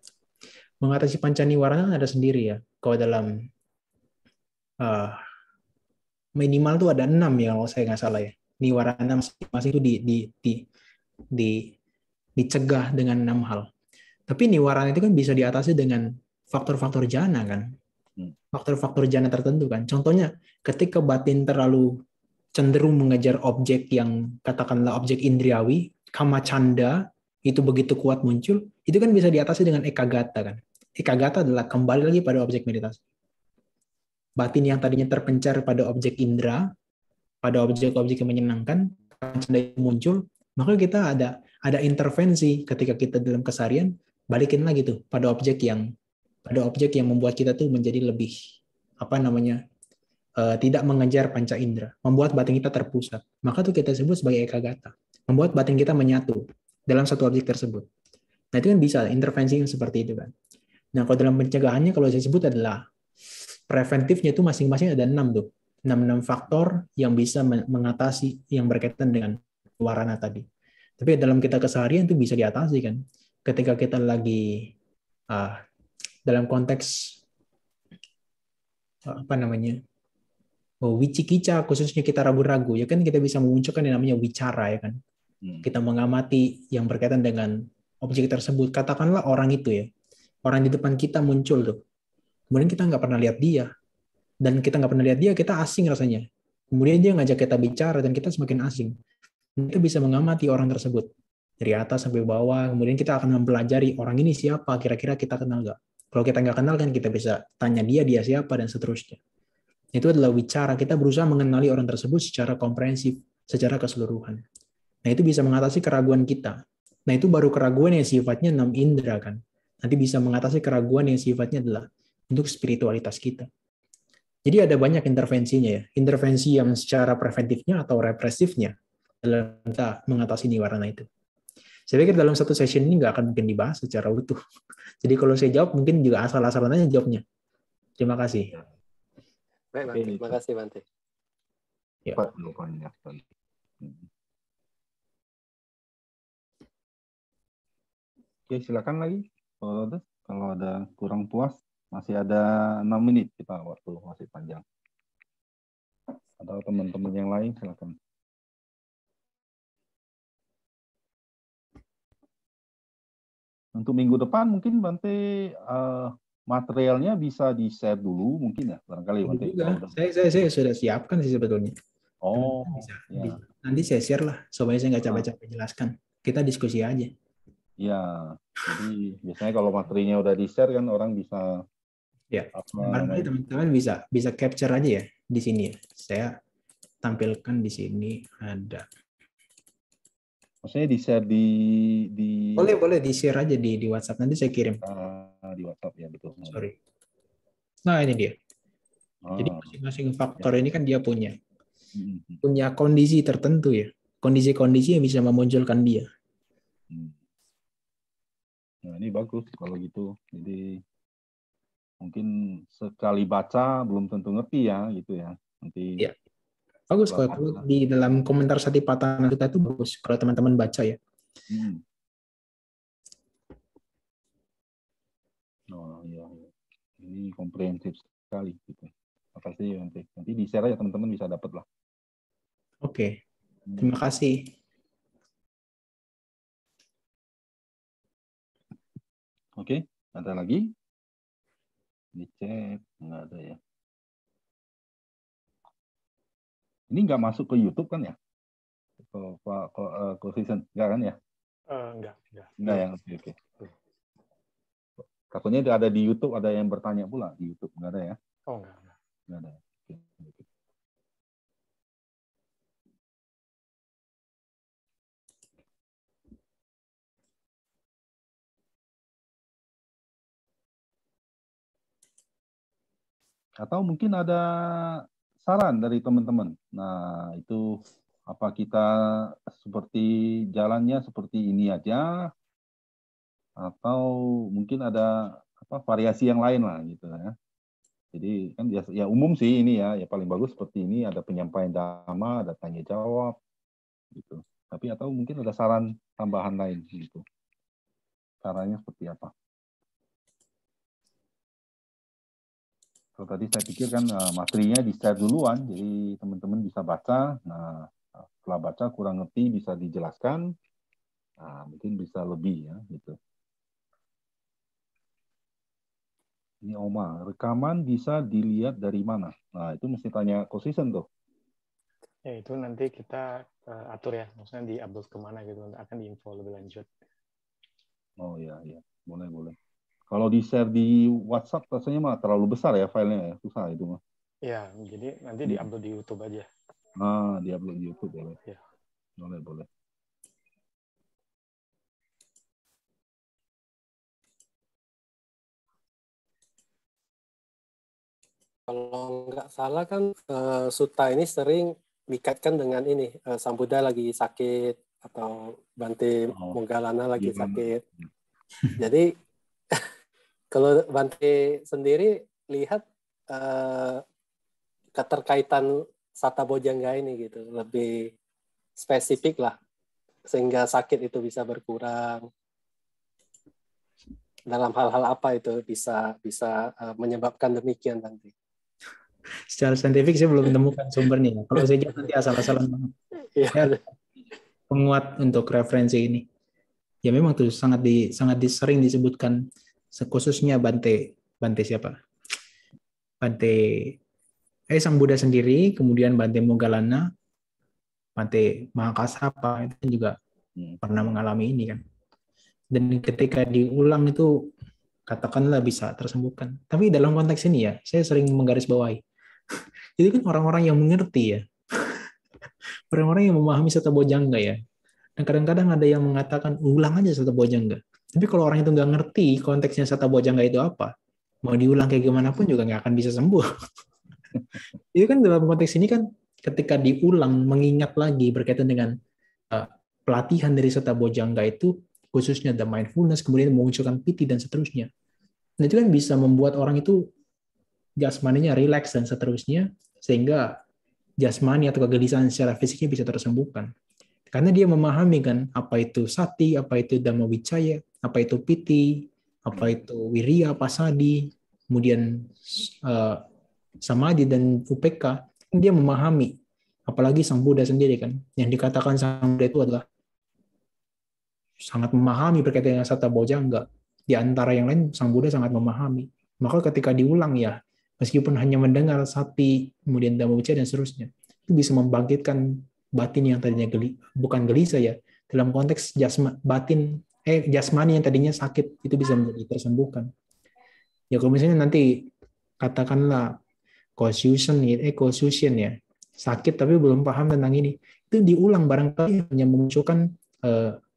Mengatasi pancaniwarana ada sendiri ya. Kalau dalam minimal tuh ada 6 ya kalau saya nggak salah ya. Niwarana masing-masing itu di dicegah dengan 6 hal. Tapi niwarana itu kan bisa diatasi dengan faktor-faktor jana kan. Faktor-faktor jana tertentu kan. Contohnya ketika batin terlalu cenderung mengejar objek yang katakanlah objek indriawi, kamacanda itu begitu kuat muncul, itu kan bisa diatasi dengan ekagata kan. Ekagata adalah kembali lagi pada objek meditasi. Batin yang tadinya terpencar pada objek indera, pada objek-objek yang menyenangkan, kamacanda muncul, maka kita ada intervensi ketika kita dalam keseharian, balikin lagi tuh pada objek yang membuat kita tuh menjadi lebih tidak mengejar panca indera, membuat batin kita terpusat. Maka tuh kita sebut sebagai ekagata, membuat batin kita menyatu dalam satu objek tersebut. Nah itu kan bisa intervensi yang seperti itu kan. Nah kalau dalam pencegahannya kalau saya sebut adalah preventifnya itu masing-masing ada 6 tuh, 6 faktor yang bisa mengatasi yang berkaitan dengan warana tadi. Tapi dalam kita keseharian itu bisa diatasi kan. Ketika kita lagi dalam konteks wicikica, khususnya kita ragu-ragu, ya kan kita bisa memunculkan yang namanya wicara ya kan. Kita mengamati yang berkaitan dengan objek tersebut. Katakanlah orang itu ya, orang di depan kita muncul tuh. Kemudian kita nggak pernah lihat dia. Dan kita nggak pernah lihat dia, kita asing rasanya. Kemudian dia ngajak kita bicara dan kita semakin asing. Kita bisa mengamati orang tersebut. Dari atas sampai bawah, kemudian kita akan mempelajari orang ini siapa, kira-kira kita kenal nggak. Kalau kita nggak kenal kan kita bisa tanya dia siapa, dan seterusnya. Itu adalah wicara, kita berusaha mengenali orang tersebut secara komprehensif, secara keseluruhan. Nah itu bisa mengatasi keraguan kita. Nah itu baru keraguan yang sifatnya 6 indera kan. Nanti bisa mengatasi keraguan yang sifatnya adalah untuk spiritualitas kita. Jadi ada banyak intervensinya ya. Intervensi yang secara preventifnya atau represifnya dalam kita mengatasi niwarana itu. Saya pikir dalam satu session ini nggak akan mungkin dibahas secara utuh. Jadi kalau saya jawab mungkin juga asal-asalan aja jawabnya. Terima kasih. Baik, Bante. Terima kasih, Bante. Ya. Oke, silakan lagi. Kalau ada kurang puas, masih ada 6 menit kita waktu masih panjang. Atau teman-teman yang lain silakan. Untuk minggu depan mungkin Bante materialnya bisa di-share dulu mungkin ya barangkali Bante. Saya sudah siapkan sih sebetulnya. Oh, ya. Nanti saya share lah supaya saya nggak capek-capek jelaskan. Kita diskusi aja. Ya, jadi biasanya kalau materinya udah di-share kan orang bisa barangkali teman-teman bisa capture aja ya di sini ya. Saya tampilkan di sini ada. Maksudnya di-share di Boleh di-share aja di WhatsApp, nanti saya kirim. Di WhatsApp ya, betul. Sorry. Nah, ini dia. Jadi masing-masing faktor ini kan dia punya kondisi tertentu ya. Kondisi-kondisi yang bisa memunculkan dia. Nah, ini bagus kalau gitu. Jadi mungkin sekali baca belum tentu ngerti ya gitu ya. Nanti ya. Bagus kalau di dalam komentar Satipatthana kita itu bagus kalau teman-teman baca ya. Oh iya, ini komprehensif sekali gitu. Makasih nanti di-share aja teman-teman bisa dapat lah. Oke. Terima kasih. Oke, ada lagi? Di chat nggak ada ya. Ini nggak masuk ke YouTube kan ya? Ke season nggak kan ya? Enggak. Enggak ya, oke. Takutnya ada di YouTube, ada yang bertanya pula di YouTube, nggak ada ya? Oh, enggak. Nggak ada. Oke. Atau mungkin ada saran dari teman-teman. Nah, itu apa kita seperti jalannya seperti ini aja, atau mungkin ada variasi yang lain lah gitu ya. Jadi kan ya umum sih ini ya paling bagus seperti ini, ada penyampaian dhamma, ada tanya jawab gitu. Tapi atau mungkin ada saran tambahan lain gitu. caranya seperti apa. So, tadi saya pikir kan materinya di-share duluan, jadi teman-teman bisa baca. Nah, setelah baca kurang ngerti bisa dijelaskan. Nah, mungkin bisa lebih ya gitu. Ini Oma, rekaman bisa dilihat dari mana? Nah, itu mesti tanya Kosisen tuh. Ya, itu nanti kita atur ya, maksudnya di-upload kemana gitu, akan diinfo lebih lanjut. Oh iya, iya. Boleh. Kalau di-share di WhatsApp rasanya mah terlalu besar ya filenya ya, susah itu mah. Ya, jadi nanti di-upload di YouTube aja. Nah, di-upload di YouTube boleh. Ya. Boleh. Kalau nggak salah kan Suta ini sering dikaitkan dengan ini Sang Buddha lagi sakit atau Bante Moggallana lagi sakit. Jadi kalau Bante sendiri lihat keterkaitan Sata Bojjhanga ini gitu lebih spesifik lah sehingga sakit itu bisa berkurang. Dalam hal-hal apa itu bisa menyebabkan demikian nanti? Secara saintifik saya belum menemukan sumbernya. Kalau saya jawab nanti asal-asalan banget. Ya. Penguat untuk referensi ini. Ya memang tuh sangat sering disebutkan, khususnya Bante siapa? Bante Sang Buddha sendiri, kemudian Bante Moggallana, Bante Mahakassapa itu juga pernah mengalami ini kan. Dan ketika diulang itu katakanlah bisa tersembuhkan. Tapi dalam konteks ini ya, saya sering menggarisbawahi. Jadi kan orang-orang yang mengerti ya, orang-orang yang memahami Sata Bojjhanga ya. Dan kadang-kadang ada yang mengatakan ulang aja Sata Bojjhanga. Tapi kalau orang itu nggak ngerti konteksnya Sata Bojjhanga itu apa, mau diulang kayak gimana pun juga nggak akan bisa sembuh. Itu kan dalam konteks ini kan ketika diulang mengingat lagi berkaitan dengan pelatihan dari Sata Bojjhanga itu khususnya the mindfulness, kemudian memunculkan piti dan seterusnya. Nah itu kan bisa membuat orang itu jasmaninya rileks dan seterusnya, sehingga jasmani atau kegelisahan secara fisiknya bisa tersembuhkan. Karena dia memahami kan apa itu sati, apa itu dhamma wicaya, apa itu piti, apa itu wirya, pasadi, kemudian samadhi dan upeka. Dia memahami. Apalagi Sang Buddha sendiri kan, yang dikatakan Sang Buddha itu adalah sangat memahami berkaitan dengan Sata Bojjhanga. Di antara yang lain, Sang Buddha sangat memahami. Maka ketika diulang ya, meskipun hanya mendengar sati, kemudian dhamma wicaya dan seterusnya, itu bisa membangkitkan batin yang tadinya bukan gelisah ya, dalam konteks jasmani yang tadinya sakit itu bisa menjadi tersembuhkan. Ya kalau misalnya nanti katakanlah confusion ya, sakit tapi belum paham tentang ini, itu diulang barangkali hanya memunculkan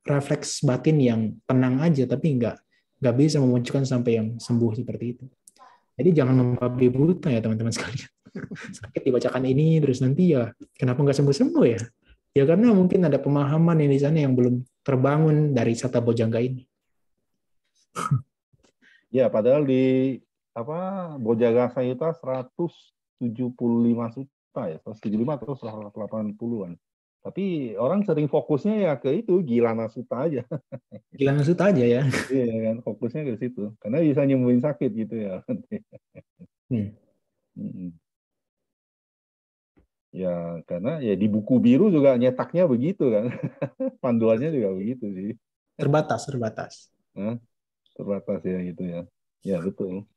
refleks batin yang tenang aja, tapi nggak bisa memunculkan sampai yang sembuh seperti itu. Jadi jangan membabi buta ya teman-teman sekalian. Sakit dibacakan ini terus nanti ya kenapa nggak sembuh-sembuh ya? Ya karena mungkin ada pemahaman yang di sana yang belum terbangun dari Sata Bojjhanga ini. Ya padahal di Bojjhanga Samhita 175 sutta ya, 175 atau 180-an. Tapi orang sering fokusnya ya ke itu Gilana Sutta aja. Gilana Sutta aja ya. Iya kan, fokusnya ke situ. Karena bisa nyembuhin sakit gitu ya. Ya karena ya di buku biru juga nyetaknya begitu kan. Panduannya juga begitu sih. Terbatas. Terbatas ya gitu ya. Ya betul.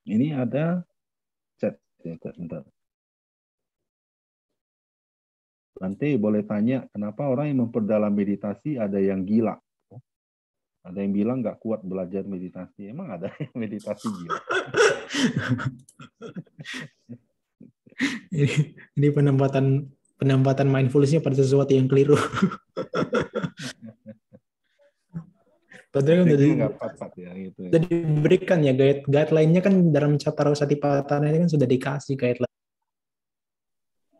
Ini ada chat. Bentar. Nanti boleh tanya, kenapa orang yang memperdalam meditasi ada yang gila? Ada yang bilang nggak kuat belajar meditasi. Emang ada yang meditasi gila? Ini penempatan mindfulness-nya pada sesuatu yang keliru. Padahal sudah diberikan ya guideline-nya kan dalam Cattaro Satipatthana ini kan sudah dikasih guideline.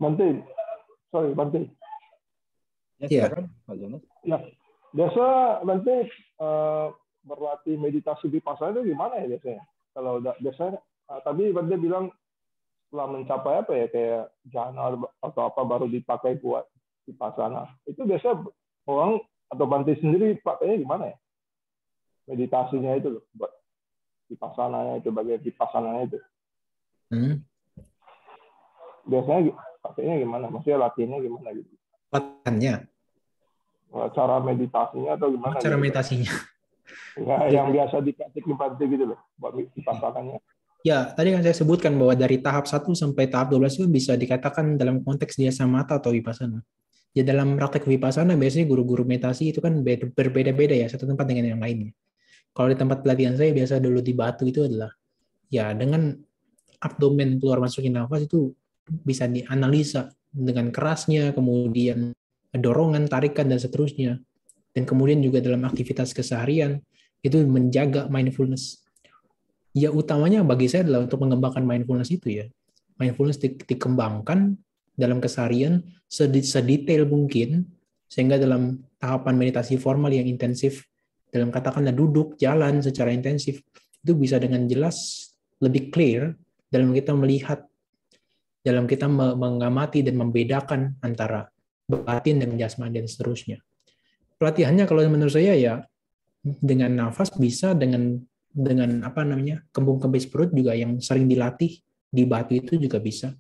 Bante. Ya, silakan, Pak Jonas. Ya, biasa Bante berlatih meditasi vipassana itu gimana ya biasanya? Kalau biasanya tadi Bante bilang setelah mencapai apa ya kayak jhana atau apa baru dipakai buat vipassana. Itu biasa orang atau Bante sendiri pakainya gimana ya? Meditasinya itu loh, buat vipassananya itu, bagian vipassananya itu. Biasanya pakainya gimana? Maksudnya latihannya gimana gitu? Latihannya, Cara meditasinya atau gimana? cara gitu? meditasinya. Ya, yang biasa dipraktik di Bante gitu loh, buat vipassananya. Ya, tadi kan saya sebutkan bahwa dari tahap 1 sampai tahap 12 itu bisa dikatakan dalam konteks dia samatha atau vipassana. Ya, dalam praktek vipassana biasanya guru-guru meditasi itu kan berbeda-beda ya, satu tempat dengan yang lainnya. Kalau di tempat pelatihan saya biasa dulu di Batu itu adalah ya dengan abdomen keluar masukin nafas itu bisa dianalisa dengan kerasnya, kemudian dorongan, tarikan dan seterusnya. Dan kemudian juga dalam aktivitas keseharian itu menjaga mindfulness. Ya utamanya bagi saya adalah untuk mengembangkan mindfulness itu ya. Mindfulness dikembangkan dalam keseharian sedetail mungkin sehingga dalam tahapan meditasi formal yang intensif dalam katakanlah duduk, jalan secara intensif itu bisa dengan jelas lebih clear dalam kita melihat, dalam kita mengamati dan membedakan antara batin dan jasmani dan seterusnya. Pelatihannya kalau menurut saya ya dengan nafas bisa dengan apa namanya kembung kempis perut juga yang sering dilatih di Batu itu juga bisa.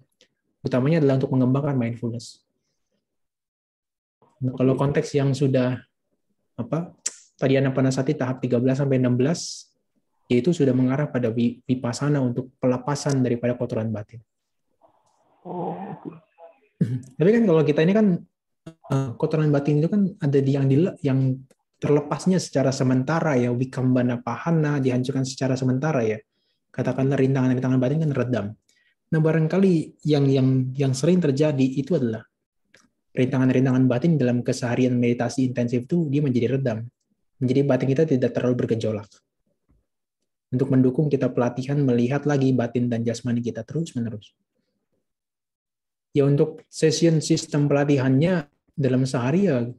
Utamanya adalah untuk mengembangkan mindfulness. Nah, kalau konteks yang sudah apa tadi Anapanasati tahap 13 sampai 16 yaitu sudah mengarah pada vipassana untuk pelepasan daripada kotoran batin. Tapi kan kalau kita ini kan kotoran batin itu kan ada di yang terlepasnya secara sementara ya, wikambana pahana dihancurkan secara sementara ya. Katakanlah rintangan-rintangan batin kan redam. Nah, barangkali yang sering terjadi itu adalah rintangan-rintangan batin dalam keseharian meditasi intensif itu dia menjadi redam. Menjadi batin kita tidak terlalu bergejolak. Untuk mendukung kita pelatihan melihat lagi batin dan jasmani kita terus-menerus. Ya untuk session sistem pelatihannya dalam sehari ya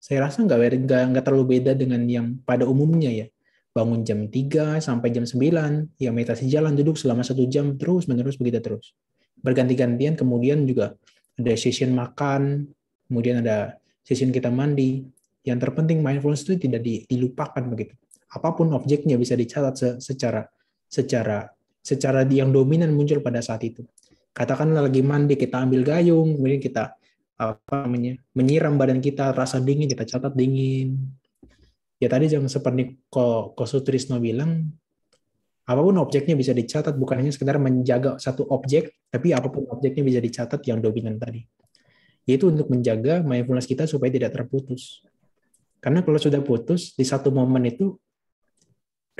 saya rasa nggak terlalu beda dengan yang pada umumnya ya. Bangun jam 3 sampai jam 9, ya meditasi jalan duduk selama 1 jam terus-menerus begitu terus. Berganti-gantian kemudian juga ada session makan, kemudian ada session kita mandi. Yang terpenting mindfulness itu tidak dilupakan begitu. Apapun objeknya bisa dicatat secara yang dominan muncul pada saat itu. Katakanlah lagi mandi kita ambil gayung, kemudian kita menyiram badan kita rasa dingin kita catat dingin. Ya tadi yang seperti Ko Sutrisno bilang, apapun objeknya bisa dicatat, bukan hanya sekedar menjaga satu objek, tapi apapun objeknya bisa dicatat yang dominan tadi. Yaitu untuk menjaga mindfulness kita supaya tidak terputus. Karena kalau sudah putus di satu momen itu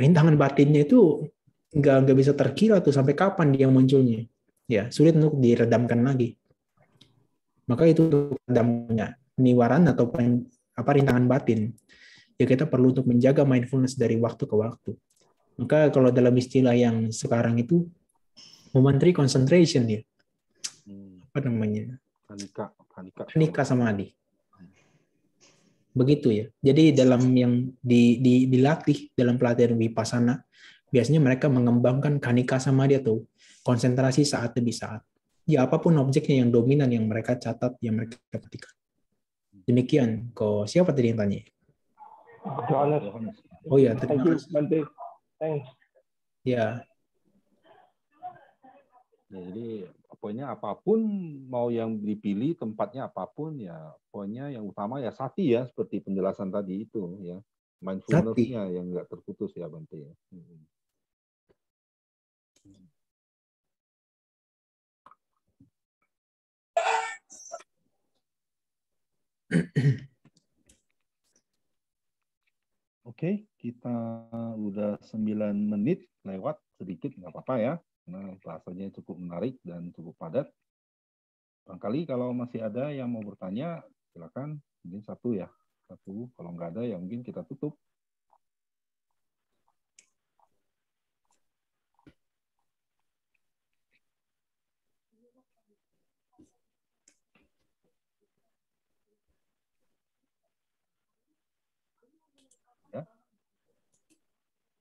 rintangan batinnya itu nggak bisa terkira tuh sampai kapan dia munculnya. Ya sulit untuk diredamkan lagi. Maka itu untuk redamnya niwaran atau rintangan batin. Ya kita perlu untuk menjaga mindfulness dari waktu ke waktu. Maka kalau dalam istilah yang sekarang itu momentary concentration ya. Apa namanya? Khanika samadhi. Begitu ya. Jadi dalam yang dilatih dalam pelatihan vipassana biasanya mereka mengembangkan khanika samadhi atau konsentrasi saat demi saat. Ya apapun objeknya yang dominan yang mereka catat, yang mereka ketikkan. Demikian. Kok siapa tadi yang tanya? Johannes. Oh ya, terima kasih. Thanks. Ya. Jadi pokoknya apapun mau yang dipilih tempatnya apapun ya pokoknya yang utama ya sati ya seperti penjelasan tadi itu ya mindfulness-nya yang nggak terputus ya Bante ya. Oke, kita udah 9 menit lewat sedikit, nggak apa-apa ya. Nah, bahasanya cukup menarik dan cukup padat. Barangkali kalau masih ada yang mau bertanya, silakan. Mungkin satu ya. Satu, kalau nggak ada ya mungkin kita tutup.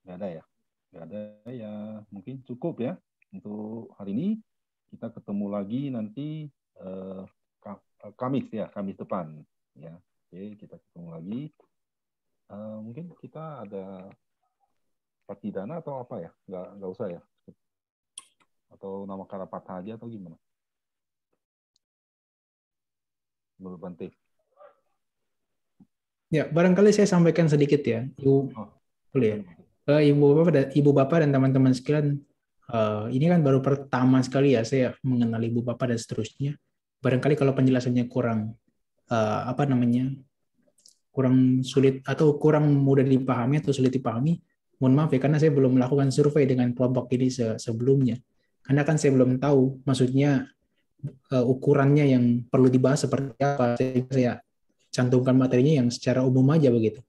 Nggak ada ya? Nggak ada ya, mungkin cukup ya untuk hari ini. Kita ketemu lagi nanti Kamis ya, Kamis depan. Ya, oke, kita ketemu lagi. Mungkin kita ada Patidana atau apa ya? Nggak usah ya? Atau nama Karapatha aja atau gimana? Menurut Bante. Ya, barangkali saya sampaikan sedikit ya, boleh ya? Ibu Bapak dan teman-teman sekalian, ini kan baru pertama sekali ya saya mengenal Ibu Bapak dan seterusnya. Barangkali kalau penjelasannya kurang kurang sulit atau kurang mudah dipahami atau sulit dipahami, mohon maaf ya karena saya belum melakukan survei dengan kelompok ini sebelumnya. Karena kan saya belum tahu maksudnya ukurannya yang perlu dibahas seperti apa. Saya cantumkan materinya yang secara umum aja begitu.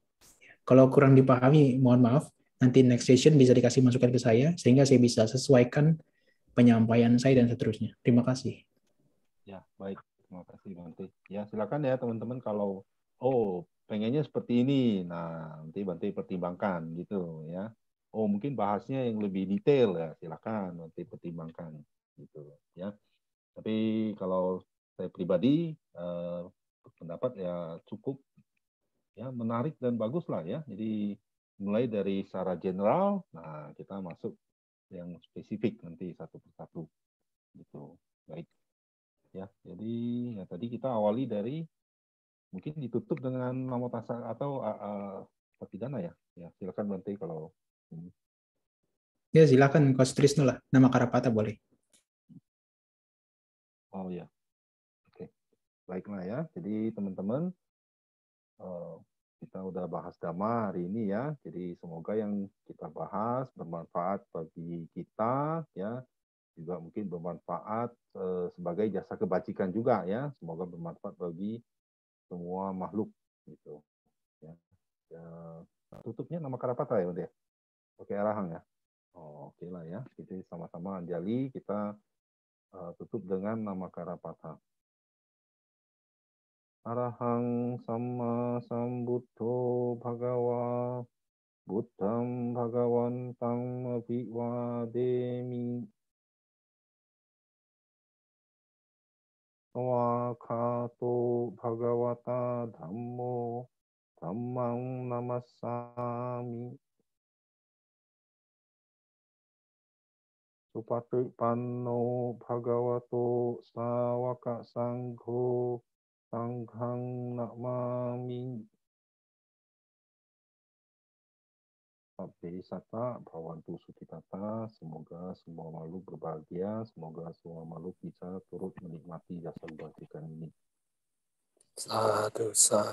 Kalau kurang dipahami, mohon maaf. Nanti next session bisa dikasih masukan ke saya sehingga saya bisa sesuaikan penyampaian saya dan seterusnya. Terima kasih. Ya, baik. Terima kasih Bante. Ya, silakan ya teman-teman kalau pengennya seperti ini. Nah, nanti Bante pertimbangkan gitu ya. Mungkin bahasnya yang lebih detail ya, silakan nanti pertimbangkan gitu ya. Tapi kalau saya pribadi pendapat ya cukup ya menarik dan bagus lah ya. Jadi mulai dari secara general, nah kita masuk yang spesifik nanti satu persatu gitu. Baik ya. Jadi ya tadi kita awali dari mungkin ditutup dengan namo tassa atau Patidana ya. Ya silakan Bante kalau ini. Ya silakan Coach Trisno lah. Nama Karapatha boleh. Oh ya. Oke. Baiklah ya. Jadi teman-teman kita udah bahas Dhamma hari ini ya. Jadi semoga yang kita bahas bermanfaat bagi kita ya. Juga mungkin bermanfaat sebagai jasa kebajikan juga ya. Semoga bermanfaat bagi semua makhluk gitu. Ya, tutupnya nama Karapatha ya, Bante? Oke, Arahang ya. Oke lah ya. Jadi sama-sama Anjali kita tutup dengan nama Karapatha. Arahang sama sambuddho bhagawa buddham bhagawantam abhiwademi Swakato bhagavata dhammo dhammang namassami Supatipanno bhagavato sawaka sangho sanghang namami Sabbe sata bhavantu sukitata. Semoga semua makhluk berbahagia. Semoga semua makhluk bisa turut menikmati jasa kebajikan ini. Satu, satu.